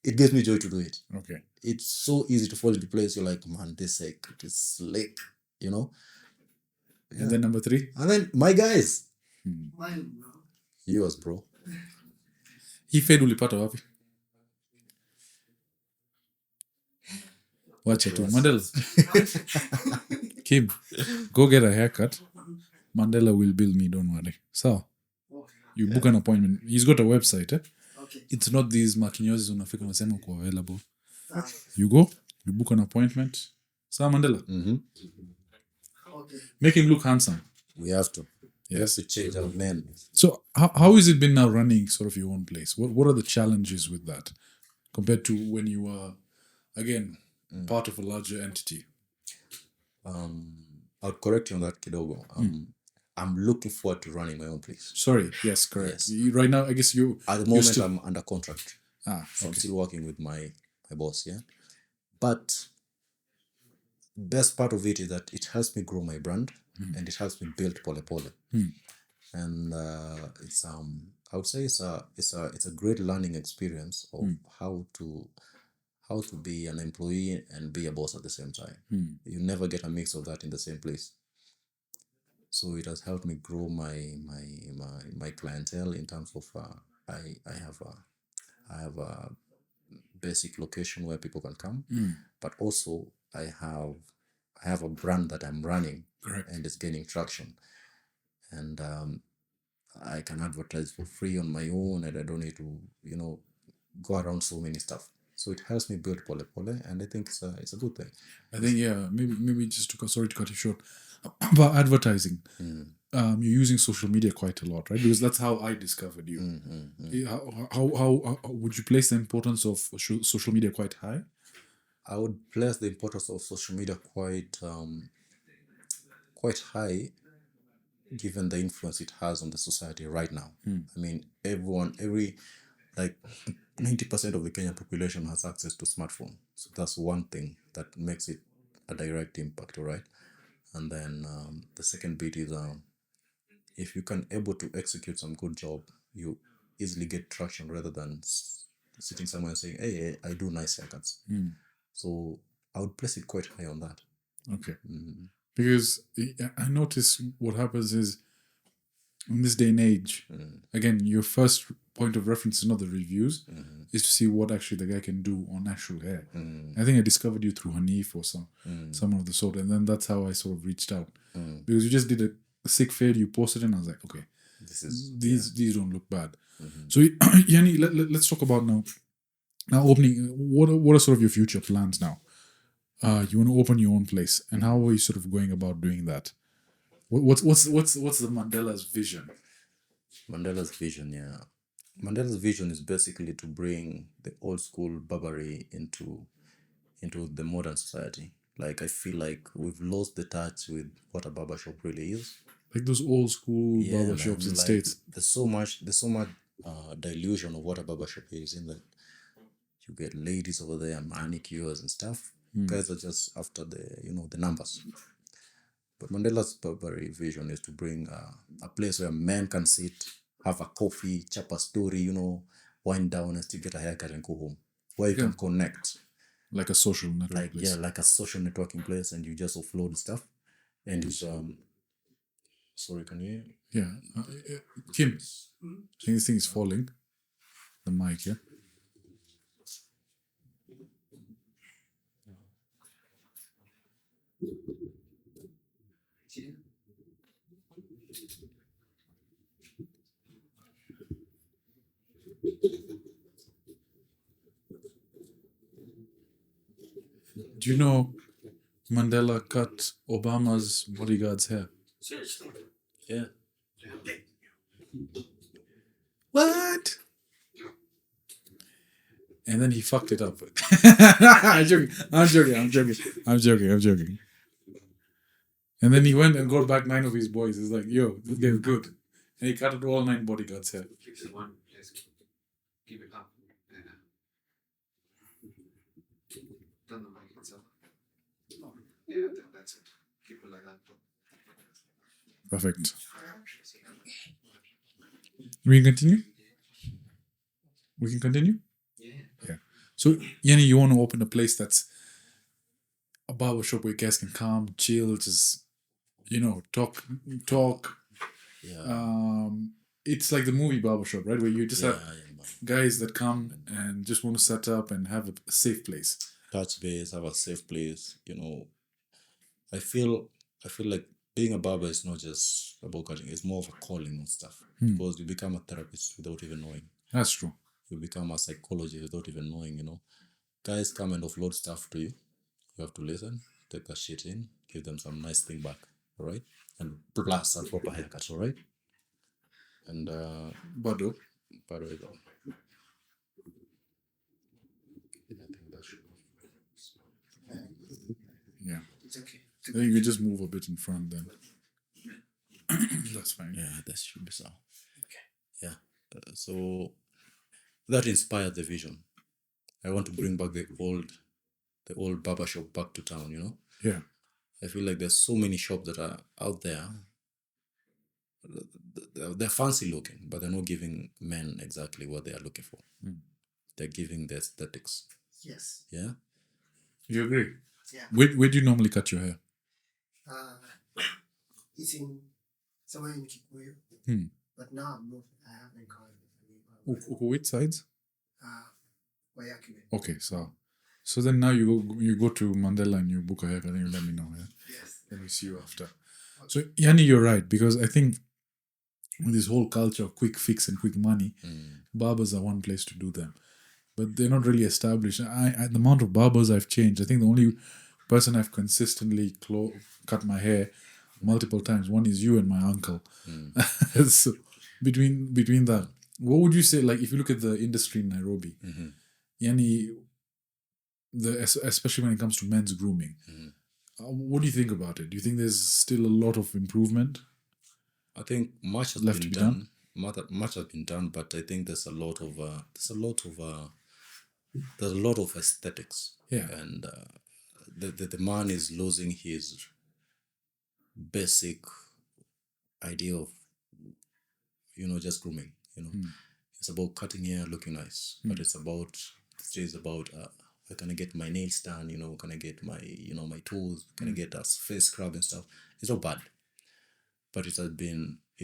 it gives me joy to do it. Okay. It's so easy to fall into place. You're like, man, this is slick, you know. And then number 3? And then my guys, Mine, bro. yours, bro. Hii fade ulipata wapi? Wacha tu. Mandela. Kim, go get a haircut. Mandela will bill me, don't worry. So, you book an appointment. He's got a website, eh? Okay. It's not these makinyozi unafika unasema uko available. You go, you book an appointment. So, Mandela, Okay. make him look handsome. We have to. We have to change our men. So, how has it been now running sort of your own place? What are the challenges with that compared to when you were, again, part of a larger entity? I'll correct you on that, kidogo. I'm looking forward to running my own place. Sorry, yes, correct. Yes. Right now, I guess you... At the moment, still- I'm under contract. So I'm okay. still working with my boss, yeah. But best part of it is that it helps me grow my brand and it helps me build pole pole. And it's I would say it's a great learning experience of how to be an employee and be a boss at the same time. You never get a mix of that in the same place. So it has helped me grow my clientele in terms of I have a basic location where people can come, but also I have a brand that I'm running. Correct. And it's gaining traction, and I can advertise for free on my own, and I don't need to go around so many stuff. So it helps me build pole pole, and I think it's a good thing. I think, yeah, maybe just sorry to cut you short, about advertising. You're using social media quite a lot, right? Because that's how I discovered you. How would you place the importance of social media quite high? I would place the importance of social media quite high, given the influence it has on the society right now. I mean, like 90% of the Kenyan population has access to smartphone. So that's one thing that makes it a direct impact, right? And then the second bit is if you can able to execute some good job, you easily get traction rather than sitting somewhere and saying, hey, I do nice haircuts. So I would place it quite high on that. Okay. Because I notice what happens is, in this day and age, again, your first point of reference is not the reviews, is to see what actually the guy can do on actual hair. I think I discovered you through Hanif or someone of the sort, and then that's how I sort of reached out. Because you just did a sick fade, you posted it, and I was like, okay, these don't look bad. So, Yanni, let's talk about now opening. What are sort of your future plans now? You want to open your own place, and how are you sort of going about doing that? What's the Mandela's vision? Mandela's vision, yeah. Mandela's vision is basically to bring the old school barbery into the modern society. Like, I feel like we've lost the touch with what a barbershop really is. Like those old school Yeah, barbershops in like, States. There's so much delusion of what a barbershop is, in that you get ladies over there, manicures and stuff. Guys are just after the numbers. But Mandela's barbery vision is to bring a place where men can sit, have a coffee, chap a story, wind down and still get a haircut and go home. Where you can connect. Like a social network place. Yeah, like a social networking place, and you just offload stuff. And it's sorry, can you hear? Yeah. Kim, I think this thing is falling. The mic, yeah? Do you know Mandela cut Obama's bodyguard's hair? Seriously. Yeah. What? And then he fucked it up. I'm joking. And then he went and got back 9 of his boys. He's like, yo, this guy's good. And he cut all 9 bodyguards' hair. Keeps it one. Just keep it up. Yeah. Done the mic itself. Yeah, that's it. Keep it like that. Perfect. We can continue? We can continue? Yeah. So, Yanni, you want to open a place that's a barbershop where guys can come, chill, just, talk. Yeah. It's like the movie Barbershop, right? Where you just Yeah, have man. guys that come and just want to set up and have a safe place. Touch base, have a safe place. I feel like being a barber is not just about cutting; it's more of a calling and stuff. Because you become a therapist without even knowing. That's true. You become a psychologist without even knowing. Guys come and offload stuff to you. You have to listen, take that shit in, give them some nice thing back, all right, and plus a proper haircut, all right. And Bado. by the way, though, Yeah. It's okay. Then you can just move a bit in front then. That's fine. yeah, that should be so. Okay. Yeah. So that inspired the vision. I want to bring back the old barbershop back to town. Yeah. I feel like there's so many shops that are out there. They're fancy looking, but they're not giving men exactly what they are looking for. They're giving the aesthetics. Yes. Yeah. You agree? Yeah. Where do you normally cut your hair? It's in somewhere in Kikuyu. But now I'm not. I haven't called Which sides? Wayakime. Okay, so then now you go to Mandela and you book a haircut, then you let me know. Yeah? Yes. Let me see you after. So Yanni, you're right, because I think with this whole culture of quick fix and quick money, barbers are one place to do them, but they're not really established. The amount of barbers I've changed, I think the only person I've consistently cut my hair multiple times, one is you and my uncle. So between that, what would you say? Like, if you look at the industry in Nairobi, Yanni, especially when it comes to men's grooming, what do you think about it? Do you think there's still a lot of improvement? I think much has Left been to be done. Much has been done, but I think there's a lot of aesthetics. Yeah. And the man is losing his basic idea of just grooming. It's about cutting hair, looking nice, but it's about can I get my nails done? Can I get my my tools? Can I get a face scrub and stuff? It's not bad, but it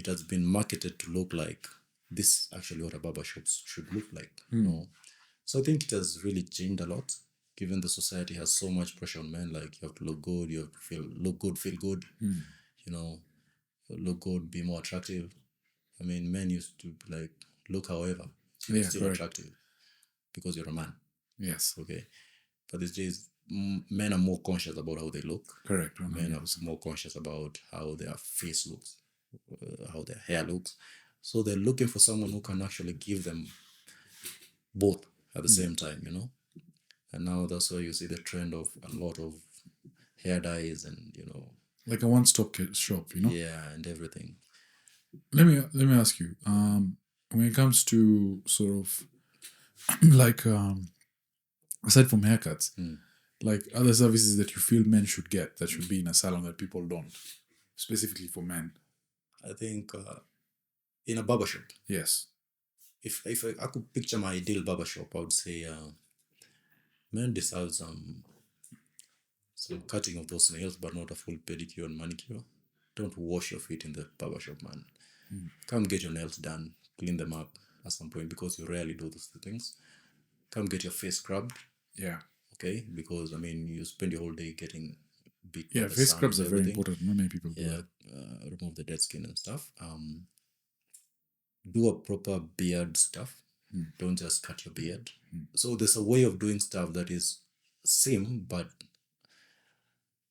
has been marketed to look like this. Actually, what a barbershop should look like. So I think it has really changed a lot. Given the society has so much pressure on men, like you have to look good, you have to look good, feel good. Look good, be more attractive. I mean, men used to like look however, you're still correct. attractive because you're a man. Yes. Okay. But these days, men are more conscious about how they look. Correct. Men are more conscious about how their face looks, how their hair looks. So they're looking for someone who can actually give them both at the same time, And now that's why you see the trend of a lot of hair dyes and, like a one-stop shop, Yeah, and everything. Let me ask you, when it comes to sort of like aside from haircuts, like other services that you feel men should get that should be in a salon that people don't, specifically for men. I think in a barbershop, Yes. if I could picture my ideal barbershop, I would say men deserve some cutting of those nails, but not a full pedicure and manicure. Don't wash your feet in the barbershop, man. Come get your nails done, clean them up at some point, because you rarely do those things. Come get your face scrubbed. Yeah. Okay, because I mean, you spend your whole day getting beat. Yeah, by the face sun scrubs and are very everything. important. Not many people do Yeah, that. remove the dead skin and stuff. Do a proper beard stuff. Don't just cut your beard. So there's a way of doing stuff that is same, but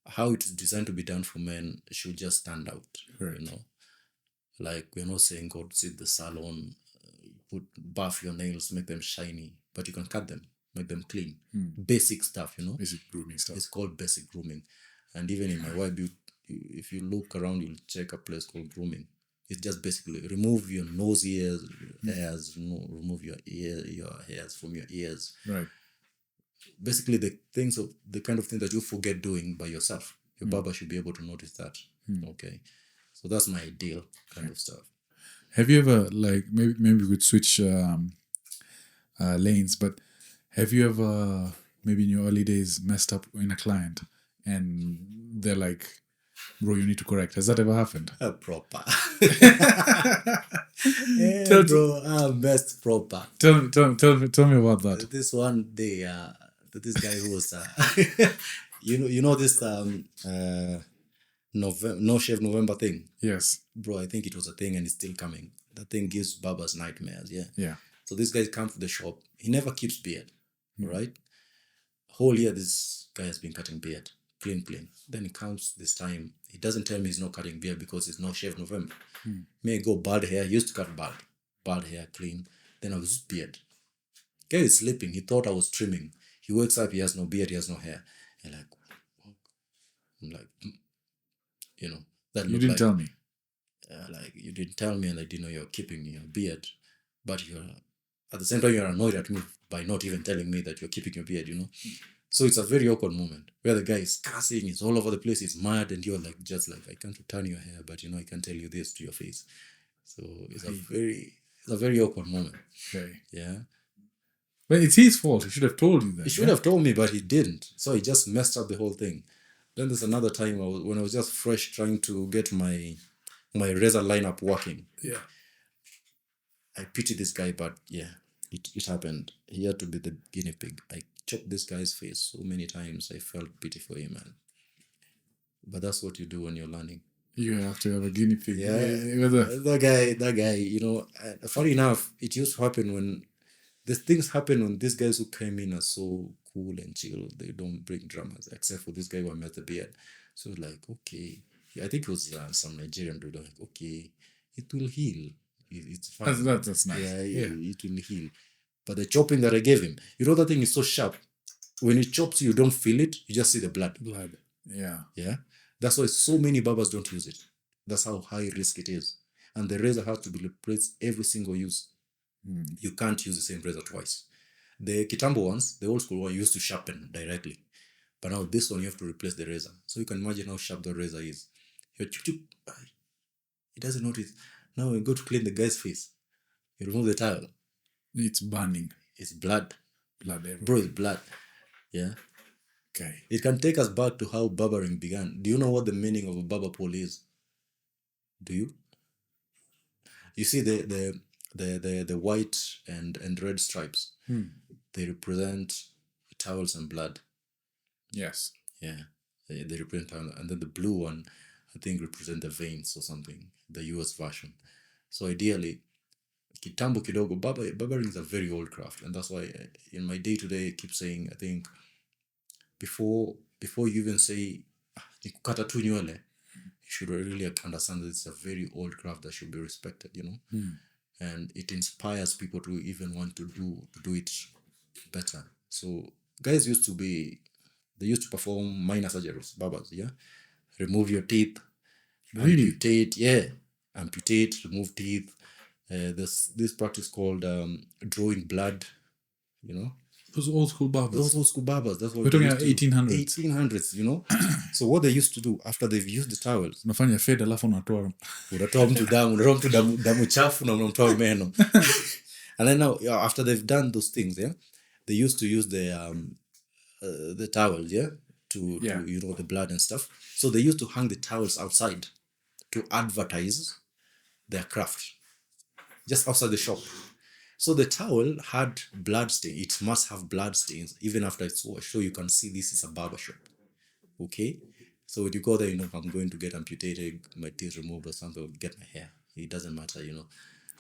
how it's designed to be done for men should just stand out. Correct. Like, we're not saying go to the salon, buff your nails, make them shiny, but you can cut them, make them clean. Basic stuff, Basic grooming stuff. It's called basic grooming. And even in my web, if you look around, you'll check a place called grooming. It's just basically remove your nose hairs, remove your hairs from your ears. Right. Basically, the kind of thing that you forget doing by yourself. your barber should be able to notice that. Okay, so that's my ideal kind of stuff. Have you ever, like, maybe we could switch lanes, but have you ever, maybe in your early days, messed up in a client and they're like, bro, you need to correct? Has that ever happened? Proper. Tell- Bro, I'm best proper. Tell me about that. This one day, this guy who was, you know this no shave November thing, Yes. bro. I think it was a thing and it's still coming. That thing gives barbers nightmares. Yeah. Yeah. So this guy comes to the shop. He never keeps beard, right? Whole year this guy has been cutting beard, clean. Then he comes this time. He doesn't tell me he's not cutting beard because it's no shave November. May go bald hair. He used to cut bald hair, clean. Then I was just beard. Guy is sleeping. He thought I was trimming. He wakes up. He has no beard. He has no hair. And I'm like, you know, that You looked didn't like, tell me. like you didn't tell me, and I didn't know you're keeping your beard. But you're at the same time you're annoyed at me by not even telling me that you're keeping your beard. You know, so it's a very awkward moment where the guy is cussing. He's all over the place. He's mad, and you're like, just like, I can't return your hair, but I can tell you this to your face. So it's a very awkward moment. Okay. Yeah. But it's his fault. He should have told you that. He should have told me, but he didn't. So he just messed up the whole thing. Then there's another time when I was just fresh trying to get my razor lineup working. Yeah. I pity this guy, but yeah, it happened. He had to be the guinea pig. I chopped this guy's face so many times. I felt pity for him, man. But that's what you do when you're learning. You have to have a guinea pig. Yeah. Whether That guy, you know, funny enough, it used to happen when these things happen when these guys who came in are so cool and chill. They don't bring dramas, except for this guy who met the beard. So like, okay. Yeah, I think it was some Nigerian dude. Like, okay, it will heal. It's fine. that's nice. Yeah, Yeah. it will heal. But the chopping that I gave him, you know, that thing is so sharp. When it chops you don't feel it. You just see the blood. Blood. Yeah. Yeah. That's why so many barbers don't use it. That's how high risk it is. And the razor has to be replaced every single use. You can't use the same razor twice. The Kitambo ones, the old school one, used to sharpen directly. But now this one, you have to replace the razor. So you can imagine how sharp the razor is. It doesn't notice. Now when you go to clean the guy's face, you remove the towel. It's burning. It's blood. Blood everywhere. Bro, it's blood. Yeah. Okay. It can take us back to how barbering began. Do you know what the meaning of a barber pole is? Do you? You see the white and red stripes. They represent towels and blood. Yes. Yeah. They represent towels. And then the blue one, I think, represent the veins or something. The US version. So ideally, kitambo kidogo, barbering is a very old craft. And that's why in my day-to-day I keep saying, I think, before you even say nikukata tu nywele, you should really understand that it's a very old craft that should be respected, you know. And it inspires people to even want to do it better. So guys used to perform minor surgeries, barbers, yeah. Remove your teeth, amputate, remove teeth. There's this practice called drawing blood, you know. Those old school barbers. Those old school barbers. That's what We're talking about 1800s. 1800s, you know. So what they used to do after they've used the towels, Unafanya fade alafu unatoa. unatoa mtu damu chafu na unamtoa meno. And then now, after they've done those things, yeah, they used to use the towels, yeah, to you know, the blood and stuff. So they used to hang the towels outside to advertise their craft, just outside the shop. So the towel had blood stain. It must have blood stains even after it's washed. So you can see this is a barbershop. Okay? So when you go there, you know, I'm going to get amputated, my teeth removed or something, or get my hair. It doesn't matter, you know.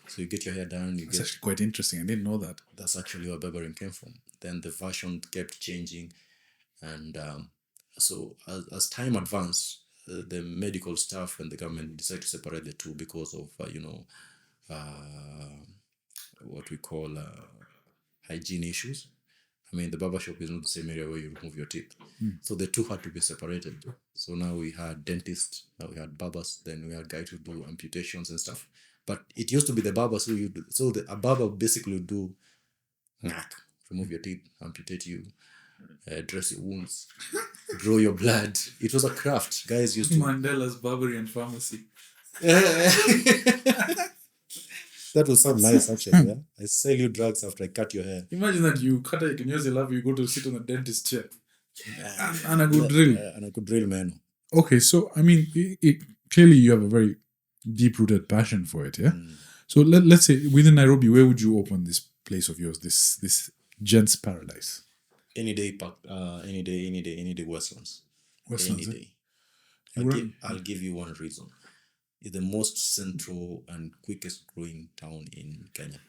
So you get your hair done. That's actually quite interesting. I didn't know that. That's actually where barbering came from. Then the version kept changing. And so as time advanced, the medical staff and the government decided to separate the two because of, what we call hygiene issues. I mean, the barbershop is not the same area where you remove your teeth. So the two had to be separated. So now we had dentists, now we had barbers, then we had guys who do amputations and stuff. But it used to be the barbers who you do. So a barber basically would do remove your teeth, amputate you, dress your wounds. draw your blood. It was a craft. Guys used to. Mandela's Barbering and Pharmacy. That would sound nice, actually. Yeah? I sell you drugs after I cut your hair. Imagine that you cut it, you use a love, you go to sit on the dentist chair. And a good drill. And a good drill, man. Okay, so I mean, clearly you have a very deep-rooted passion for it, yeah? So let's say within Nairobi, where would you open this place of yours, this gents paradise? Any day, any day, Westlands. Westlands, Any eh? day. I'll give you one reason. It's the most central and quickest growing town in Kenya.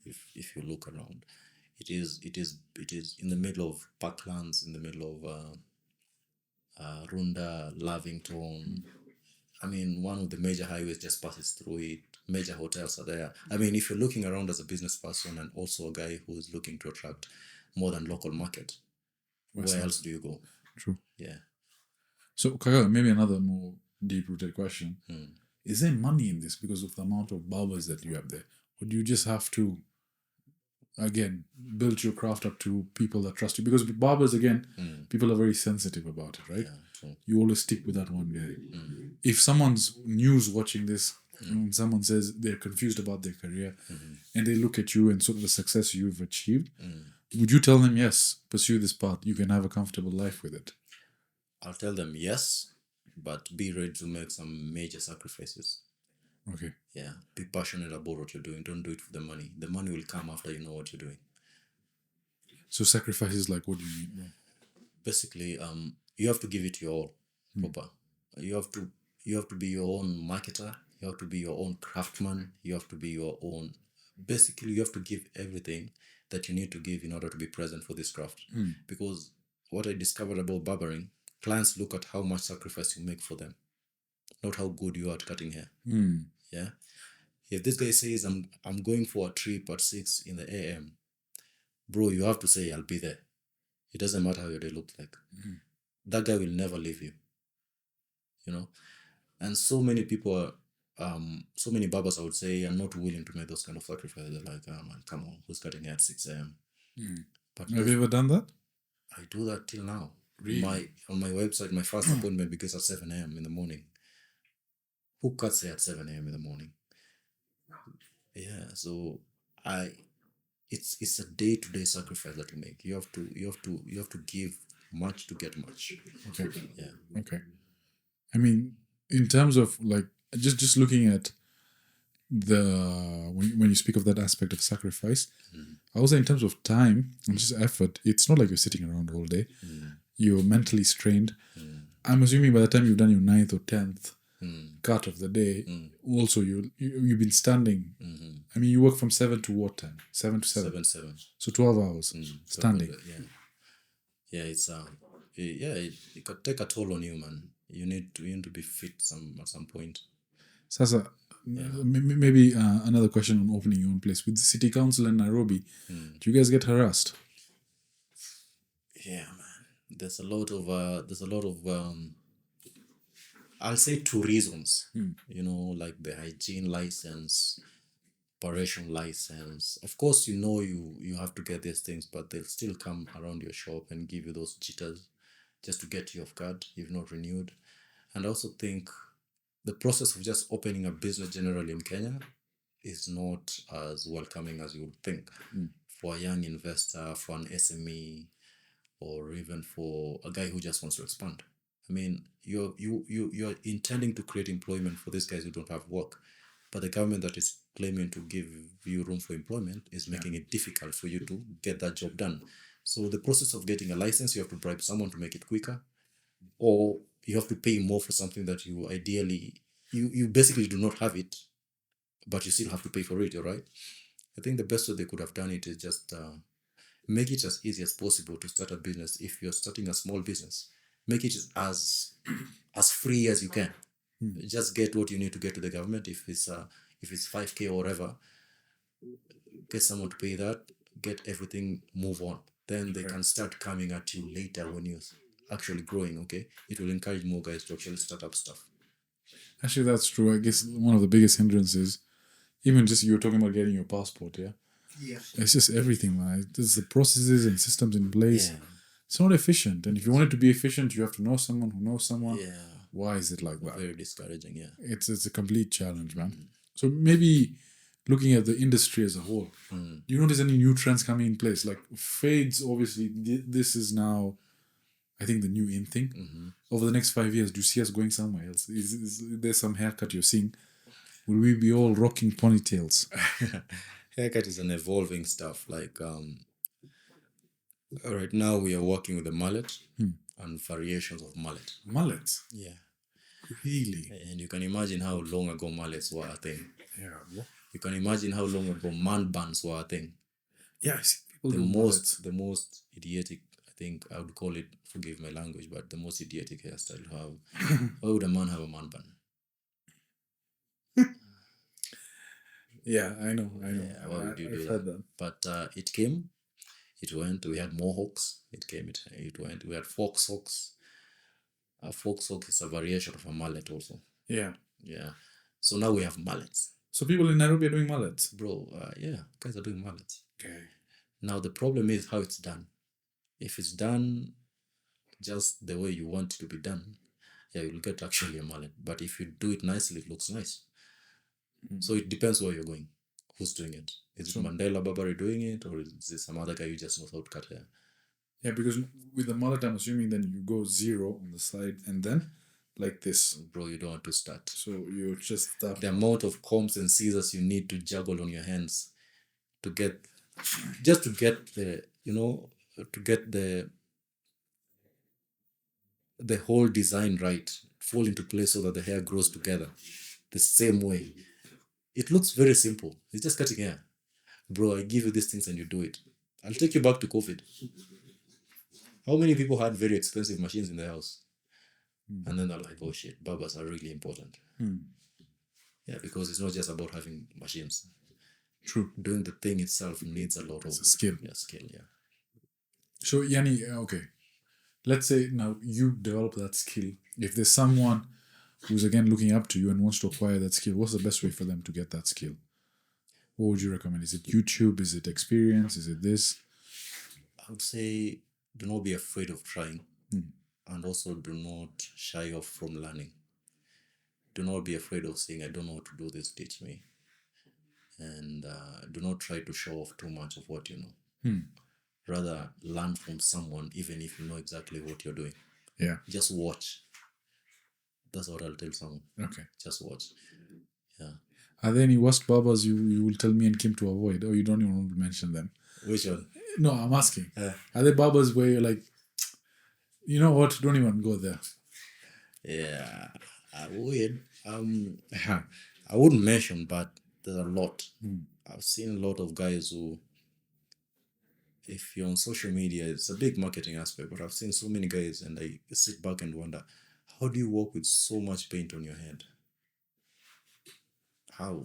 If you look around, it is in the middle of parklands, in the middle of Runda, Lavington. I mean, one of the major highways just passes through it. Major hotels are there. I mean, if you're looking around as a business person and also a guy who is looking to attract more than local market, where else do you go? True. Yeah. So, Kaka, maybe another more deep-rooted question. Is there money in this because of the amount of barbers that you have there? Or do you just have to, again, build your craft up to people that trust you? Because with barbers, again, people are very sensitive about it, right? Yeah, true. You always stick with that one guy. If someone's news watching this, and someone says they're confused about their career, and they look at you and sort of the success you've achieved, would you tell them, yes, pursue this path, you can have a comfortable life with it? I'll tell them yes, but be ready to make some major sacrifices. Okay. Yeah. Be passionate about what you're doing. Don't do it for the money. The money will come after you know what you're doing. So sacrifices like what do you mean? Basically, you have to give it your all, proper. You have to be your own marketer. You have to be your own craftsman. You have to be your own. Basically, you have to give everything that you need to give in order to be present for this craft. Because what I discovered about barbering, clients look at how much sacrifice you make for them, not how good you are at cutting hair. Yeah. If this guy says I'm going for a trip at 6 in the AM, bro, you have to say I'll be there. It doesn't matter how your day looks like. That guy will never leave you. You know? And so many people are, so many barbers, I would say, are not willing to make those kind of sacrifices. They're like, oh man, come on, who's cutting hair at 6 a.m.? But Have you ever done that? I do that till now. Really? On my website, my first appointment begins at 7 a.m. in the morning. Who cuts hair at 7 a.m. in the morning? Yeah, so it's a day-to-day sacrifice that you make. You have to give much to get much. Okay. Yeah. Okay. I mean, in terms of like just looking at when you speak of that aspect of sacrifice, I would say in terms of time and just effort, it's not like you're sitting around all day. You're mentally strained. I'm assuming by the time you've done your 9th or 10th cut of the day, also you've been standing. I mean, you work from 7 to what time? 7 to 7? 7. So 12 hours standing. Yeah, it's it could take a toll on you, man. You need to be fit at some point. Sasa, maybe another question on opening your own place. With the city council in Nairobi, do you guys get harassed? Yeah, man. There's a lot of I'll say 2 reasons. You know, like the hygiene license, operation license. Of course, you have to get these things, but they'll still come around your shop and give you those jitters just to get you off guard if not renewed. And I also think the process of just opening a business generally in Kenya is not as welcoming as you would think. For a young investor, for an SME, or even for a guy who just wants to expand. I mean, you're intending to create employment for these guys who don't have work, but the government that is claiming to give you room for employment is making it difficult for you to get that job done. So the process of getting a license, you have to bribe someone to make it quicker, or you have to pay more for something that you ideally, you basically do not have it, but you still have to pay for it, all right? I think the best way they could have done it is just make it as easy as possible to start a business. If you're starting a small business, make it as free as you can. Just get what you need to get to the government. If it's 5K or whatever, get someone to pay that, get everything, move on. Then they can start coming at you later when you're actually growing, okay? It will encourage more guys to actually start up stuff. Actually, that's true. I guess one of the biggest hindrances, even just you were talking about getting your passport, yeah? Yeah. It's just everything, man. There's the processes and systems in place. Yeah. It's not efficient. And if you want it to be efficient, you have to know someone who knows someone. Yeah. Why is it like that? Very discouraging, yeah. It's a complete challenge, man. So maybe looking at the industry as a whole, do you notice any new trends coming in place? Like fades, obviously, this is now, I think, the new in thing. Over the next 5 years, do you see us going somewhere else? Is there some haircut you're seeing? Will we be all rocking ponytails? Haircut is an evolving stuff. Like right now we are working with the mullet and variations of mullet. Mullets? Yeah. Really? And you can imagine how long ago mullets were a thing. Yeah. You can imagine how long ago man buns were a thing. Yeah, I see people The do mullets. most idiotic, I think I would call it, forgive my language, but the most idiotic hairstyle to have. Why would a man have a man bun? Yeah, I know. Yeah, why would you I've do heard that? But it came, it went. We had mohawks. It came, it went. We had fox hawks. A fox hawk is a variation of a mullet also. Yeah. Yeah. So now we have mullets. So people in Nairobi are doing mullets? Bro, yeah, guys are doing mullets. Okay. Now the problem is how it's done. If it's done just the way you want it to be done, yeah, you'll get actually a mullet. But if you do it nicely, it looks nice. So it depends where you're going. Who's doing it? Is it Mandela Barber doing it, or is it some other guy who just knows how to cut hair? Yeah, because with the mullet, I'm assuming then you go 0 on the side and then like this. Bro, you don't want to start. So you're just The amount of combs and scissors you need to juggle on your hands to get, just to get the, to get the whole design right, fall into place so that the hair grows together the same way. It looks very simple. It's just cutting hair. Bro, I give you these things and you do it. I'll take you back to COVID. How many people had very expensive machines in their house? And then they're like, oh shit, barbers are really important. Yeah, because it's not just about having machines. True. Doing the thing itself needs a lot of skill. Yeah, skill, yeah. So, Yanni, okay. Let's say now you develop that skill. If there's someone who's again looking up to you and wants to acquire that skill, what's the best way for them to get that skill? What would you recommend? Is it YouTube? Is it experience? Is it this? I would say do not be afraid of trying. And also do not shy off from learning. Do not be afraid of saying, I don't know how to do this, teach me. And do not try to show off too much of what you know. Rather, learn from someone, even if you know exactly what you're doing. Yeah. Just watch. That's what I'll tell someone. Okay. Just watch. Yeah. Are there any worst barbers you will tell me and Kim to avoid? Or you don't even want to mention them? Which one? No, I'm asking. Are there barbers where you're like, you know what, don't even go there? Yeah, I would. I wouldn't mention, but there's a lot. I've seen a lot of guys who, if you're on social media, it's a big marketing aspect, but I've seen so many guys and I sit back and wonder, how do you work with so much paint on your head? How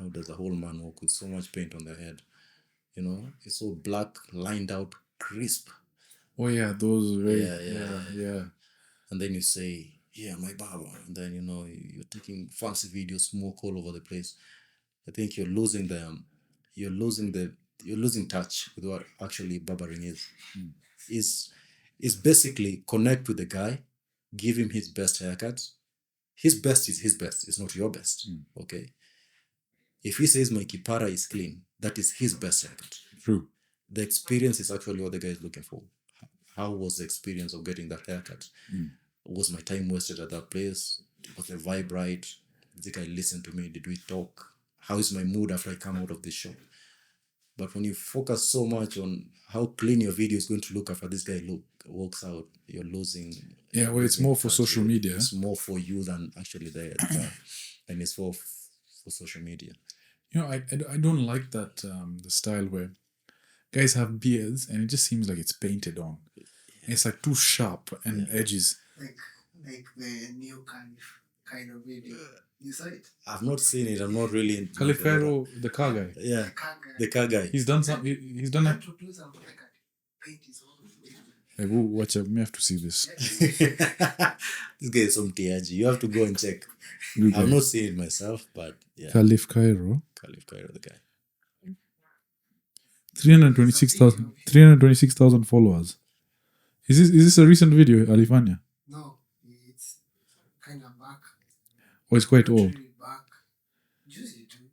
does a whole man work with so much paint on their head? You know, it's all black, lined out, crisp. Oh yeah, those very Yeah. And then you say, yeah, my barber. And then, you're taking fancy videos, smoke all over the place. I think you're losing touch with what actually barbering is. Is basically connect with the guy, give him his best haircut. His best is his best. It's not your best. Okay. If he says my kipara is clean, that is his best haircut. True. The experience is actually what the guy is looking for. How was the experience of getting that haircut? Was my time wasted at that place? Was the vibe right? Did the guy listen to me? Did we talk? How is my mood after I come out of this show? But when you focus so much on how clean your video is going to look after this guy walks out, you're losing. Yeah, well, it's more for social media. It's more for you than actually there. And it's for social media. I don't like that the style where guys have beards and it just seems like it's painted on. It's like too sharp and edges. Like the new kind of video. You saw it? I've not seen it. I'm not really into Khalif Cairo, the car guy. Yeah, The car guy. the car guy. He's done some. He's done That it. producer of like paint is all Hey, watch out! We have to see this. This guy is some TRG. You have to go and check. Good I've guy. not seen it myself, but yeah. Khalif Cairo, Khalif Cairo, the guy. 326,000 followers. Is this a recent video, Alifania? No, it's kind of back. Or it's quite old? Really back. Juicy too.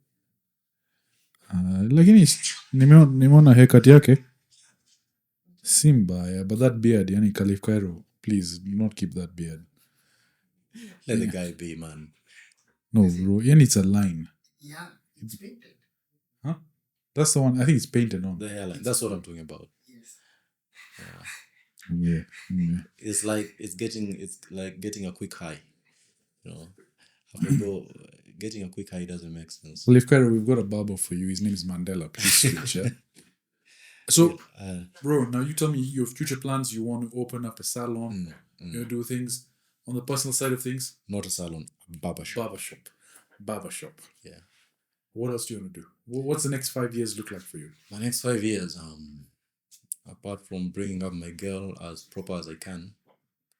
Lakini nimeona haircut yake si mbaya, but that beard, yani Khalif Cairo, please do not keep that beard. Let the guy be, man. No, bro, yani it's a line. Yeah, it's painted. Huh? That's the one, I think it's painted on. The hairline. That's what I'm talking about. Yes. Yeah. It's like getting a quick high. You know, after though getting a quick high doesn't make sense. Khalif Cairo, we've got a barber for you. His name is Mandela. Please switch, yeah? So, bro, now you tell me your future plans. You want to open up a salon, you do things on the personal side of things. Not a salon, a barbershop. Barbershop. Yeah. What else do you want to do? What's the next 5 years look like for you? My next 5 years, apart from bringing up my girl as proper as I can,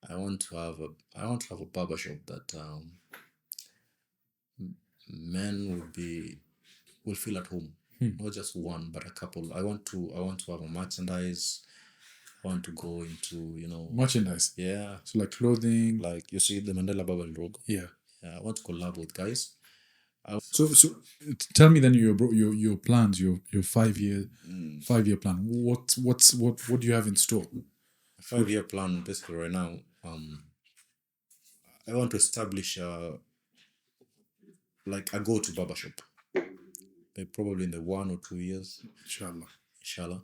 I want to have a barbershop that men will feel at home. Not just one, but a couple. I want to have a merchandise. I want to go into, Merchandise. yeah, So like clothing. like you see the Mandela Barber logo. Yeah. I want to collab with guys. So tell me then your plans, your 5 year plan. What do you have in store? A 5-year plan basically right now. I want to establish like a go-to barbershop. Probably in the 1 or 2 years. Inshallah.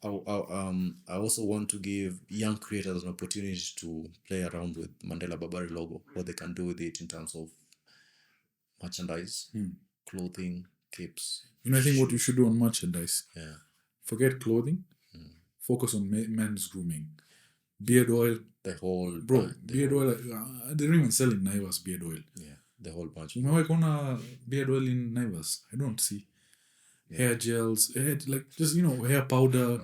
I also want to give young creators an opportunity to play around with Mandela Barbary logo, what they can do with it in terms of merchandise, clothing, clips. I think what you should do on merchandise. Yeah. Forget clothing. Focus on men's grooming. Beard oil. The whole beard oil. They don't even sell in Naivas beard oil. Yeah, the whole bunch. Umewahi kuona beard oil in Naivas? I don't see. Hair gels, just hair powder,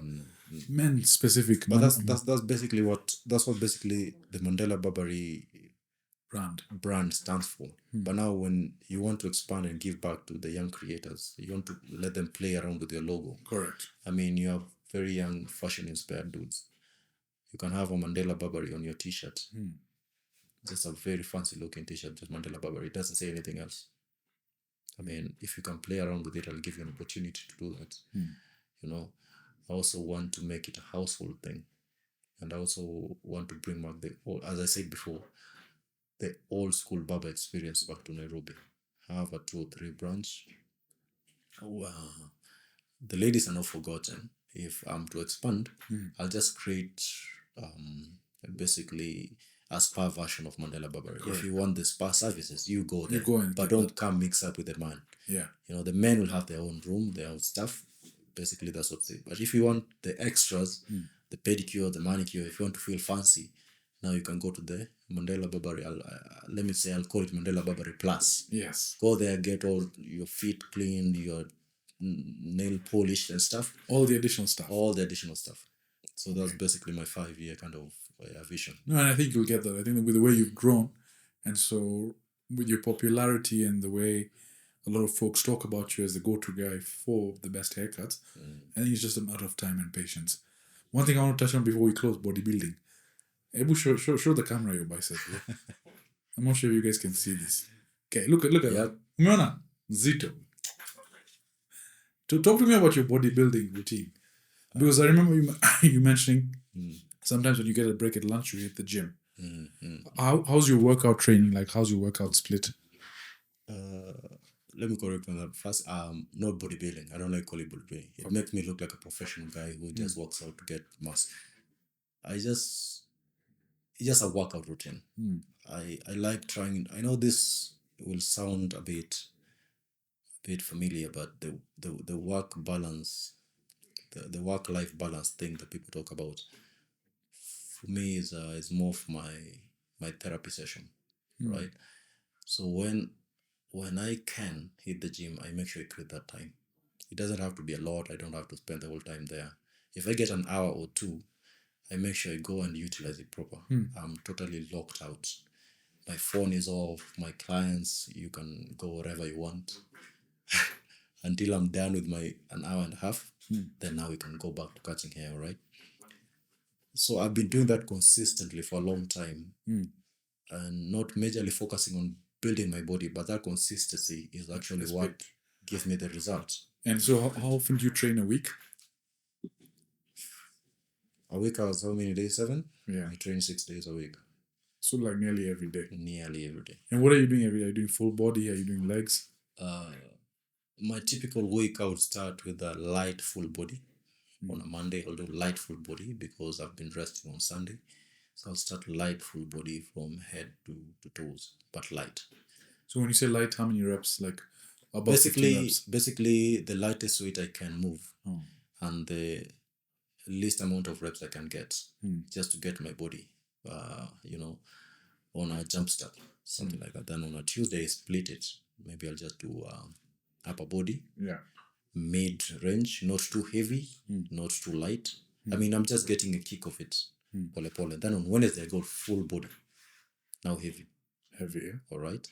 men specific. But that's basically what basically the Mandela Barbary brand stands for. But now when you want to expand and give back to the young creators, you want to let them play around with your logo. Correct. I mean, you have very young fashion inspired dudes. You can have a Mandela Barbary on your t-shirt. Just a very fancy looking t-shirt, just Mandela Barbary. It doesn't say anything else. I mean, if you can play around with it, I'll give you an opportunity to do that. I also want to make it a household thing. And I also want to bring back as I said before, the old school barber experience back to Nairobi. I have a 2 or 3 branch. The ladies are not forgotten. If I'm to expand, I'll just create basically a spa version of Mandela Barbary. If you want the spa services, you go there. But don't come mix up with the man. Yeah. The men will have their own room, their own stuff. Basically, that's what they. But if you want the extras, the pedicure, the manicure, if you want to feel fancy, now you can go to the Mandela Barbary. I'll call it Mandela Barbary Plus. Yes. Go there, get all your feet cleaned, your nail polished and stuff. All the additional stuff. So that's basically my 5-year kind of vision. No, and I think you'll get that. I think with the way you've grown, and so with your popularity and the way a lot of folks talk about you as the go-to guy for the best haircuts, I think it's just a matter of time and patience. One thing I want to touch on before we close, bodybuilding. Ebu, show the camera your bicep. Yeah? I'm not sure if you guys can see this. Okay, look at that. Umeona? Zito. Talk to me about your bodybuilding routine. Because I remember you mentioning sometimes when you get a break at lunch, you hit the gym. How's your workout training? Like, how's your workout split? Let me correct on that first. Not bodybuilding. I don't like calling bodybuilding. It makes me look like a professional guy who just works out to get muscle. It's just a workout routine. I like trying. I know this will sound a bit familiar, but the work balance, the work-life balance thing that people talk about, for me is more of my therapy session, right? So when I can hit the gym, I make sure I create that time. It doesn't have to be a lot. I don't have to spend the whole time there. If I get an hour or 2, I make sure I go and utilize it proper. I'm totally locked out. My phone is off. My clients, you can go wherever you want. Until I'm done with my an hour and a half, then now we can go back to cutting hair, right? So I've been doing that consistently for a long time Mm. and not majorly focusing on building my body, but that consistency is actually That's what big. gives me the results. And so, how often do you train a week? A week I was how many days? 7? Yeah. I train 6 days a week, So, like nearly every day. nearly every day. And what are you doing every day? Are you doing full body? Are you doing legs? My typical week, I would start with a light full body. On a Monday, I'll do light full body because I've been resting on Sunday. So I'll start light full body from head to toes, but light. So, when you say light, how many reps? Like above 15 reps? Basically, the lightest weight I can move Oh. and the least amount of reps I can get, Hmm. just to get my body, on a jump start, something like that. Then on a Tuesday, I split it. Maybe I'll just do upper body, Yeah. mid range, not too heavy, not too light. I mean, I'm just getting a kick of it, pole pole. Then on Wednesday, I go full body, now heavy. Heavy, yeah? All right.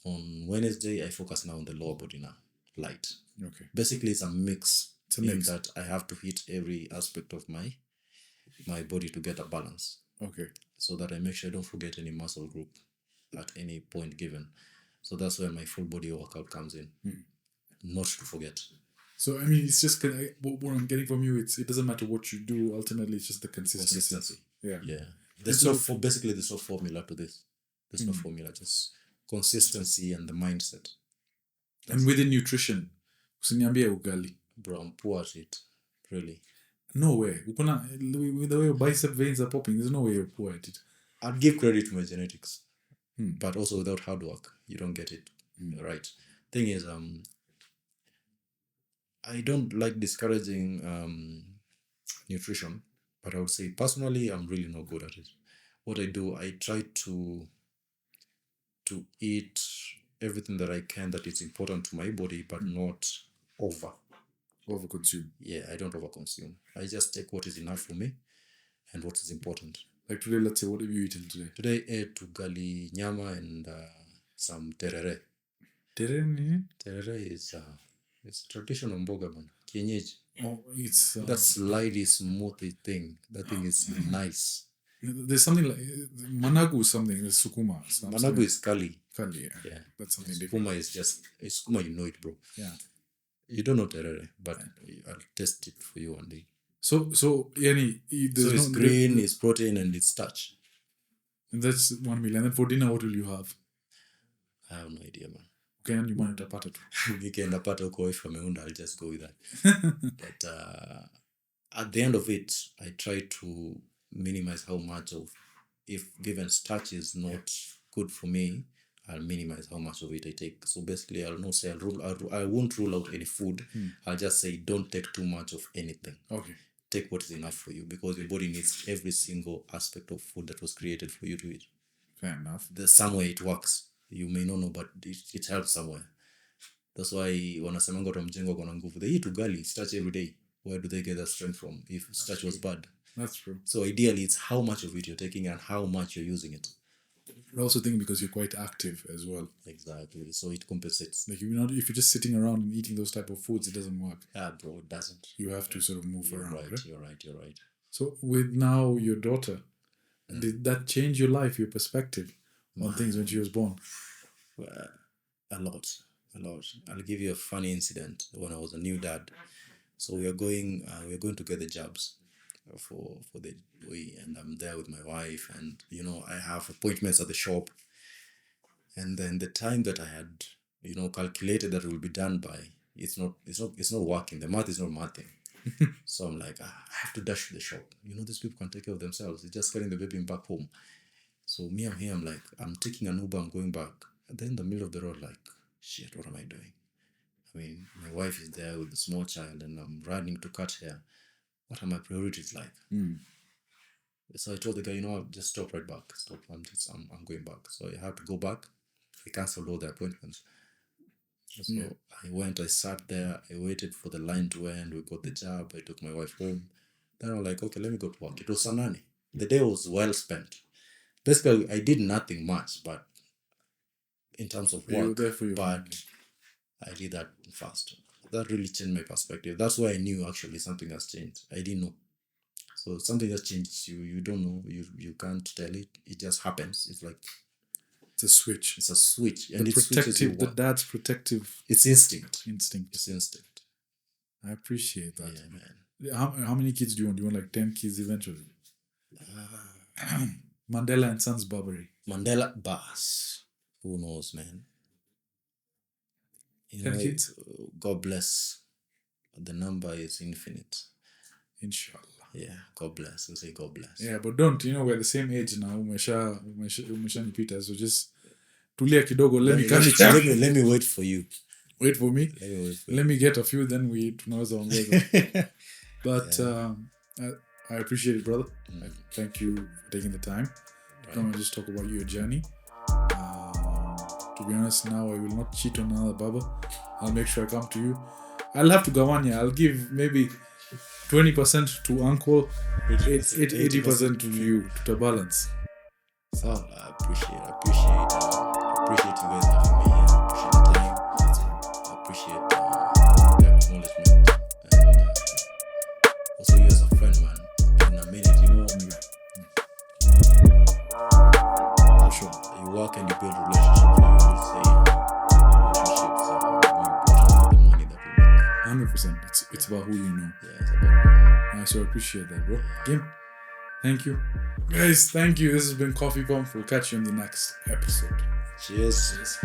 On Wednesday, I focus now on the lower body now, light. Okay. Basically, it's a mix. It's a mix. In that I have to hit every aspect of my body to get a balance, Okay. so that I make sure I don't forget any muscle group at any point given. So that's where my full body workout comes in. Not to forget. So, I mean, it's just what I'm getting from you. It doesn't matter what you do. Ultimately, it's just the consistency. Yeah. Yeah. There's basically there's no formula to this. There's no formula, just consistency and the mindset. And within nutrition, usiniambie ugali. Bro, I'm poor at it. Really. No way. With the way your bicep veins are popping, there's no way you're poor at it. I'd give credit to my genetics. But also without hard work, you don't get it right. Thing is, I don't like discouraging nutrition, but I would say personally, I'm really not good at it. What I do, I try to eat everything that I can that is important to my body, but not Overconsume. Yeah, I don't overconsume. I just take what is enough for me and what is important. Like today, let's say, what have you eaten today? Today I ate ugali nyama and some terere. Terere is it's traditional mboga man, kienyeji. Oh, it's That slidey, smoothy thing. That thing is nice. There's something like managu is something. There's sukuma. Managu is kali. Kali, yeah. Yeah. That's something different. Sukuma is just sukuma. You know it, bro. Yeah. You don't know terere, but I'll test it for you one day. So yani, So it's green, it's protein, and it's starch. And that's 1 meal. And then for dinner, what will you have? I have no idea, man. Okay, and you want to pata tu. Weekend apata uko if ameunda, I'll just go with that. But at the end of it, I try to minimize how much of, if given starch is not good for me, I'll minimize how much of it I take. So basically, I'll not say I won't rule out any food. I'll just say don't take too much of anything. Okay. Take what is enough for you, because your body needs every single aspect of food that was created for you to eat. Fair enough. There's somewhere it works. You may not know, but it helps somewhere. That's why wanasemanga watu wa mjengo wako na nguvu. They eat ugali, starch every day. Where do they get that strength from if starch was bad? That's true. So ideally, it's how much of it you're taking and how much you're using it. I also think because you're quite active as well. Exactly. So it compensates. Like if you're just sitting around and eating those type of foods, it doesn't work. Yeah, bro, it doesn't. You have to sort of move You're around. right, Right? You're right. So with now your daughter, did that change your life, your perspective on things when she was born? A lot. I'll give you a funny incident when I was a new dad. So we are going to get the jabs for the boy, and I'm there with my wife, and I have appointments at the shop, and then the time that I had calculated that it will be done by, it's not working. The math is not mathing. So I'm like, I have to dash to the shop. These people can take care of themselves. It's just getting the baby back home. So me, I'm here. I'm like, I'm taking an Uber. I'm going back. And then in the middle of the road, like, shit, what am I doing? I mean, my wife is there with the small child, and I'm running to cut hair. What are my priorities like? So I told the guy, I'll just stop right back. Stop. I'm going back. So I had to go back. I canceled all the appointments. So I went, I sat there, I waited for the line to end, we got the job, I took my wife home. Then I was like, okay, let me go to work. It was Sanani. The day was well spent. Basically, I did nothing much, but in terms of You were work, there for your but family. I did that fast. That really changed my perspective. That's why I knew actually something has changed. I didn't know. So something just changed. You don't know. You can't tell it. It just happens. It's like It's a switch. it's a switch, and The it switches you. protective, the dad's protective It's instinct. instinct. It's instinct. I appreciate that. Yeah, man. How many kids do you want? Do you want like 10 kids eventually? Mandela and Sons Barbering. Mandela bus. Who knows, man? You 10 know, kids? God bless. The number is infinite. Inshallah. Yeah, God bless. We'll say God bless. Yeah, but don't, we're the same age now. Umeshanipita, so just tulia kidogo. Let me catch up. Let me wait for you. Wait for me. Let me wait for you. Let me get a few, then tunaweza ongeza. But I appreciate it, brother. Thank you for taking the time to come and just talk about your journey. To be honest, now I will not cheat on another barber. I'll make sure I come to you. I'll have to gawanya. I'll give maybe 20% to uncle, 80% to you to balance. So I appreciate you guys having me here. I appreciate the time. I appreciate the acknowledgement, and also you as a friend, man. In a minute, For sure. you work and you build relationships. You will say relationships are more important than the money that we make. 100%. It's about who you know. Yeah, it's about So I appreciate that, bro. Again, thank you. Guys, thank you. This has been Coffee Pump. We'll catch you in the next episode. cheers. Cheers.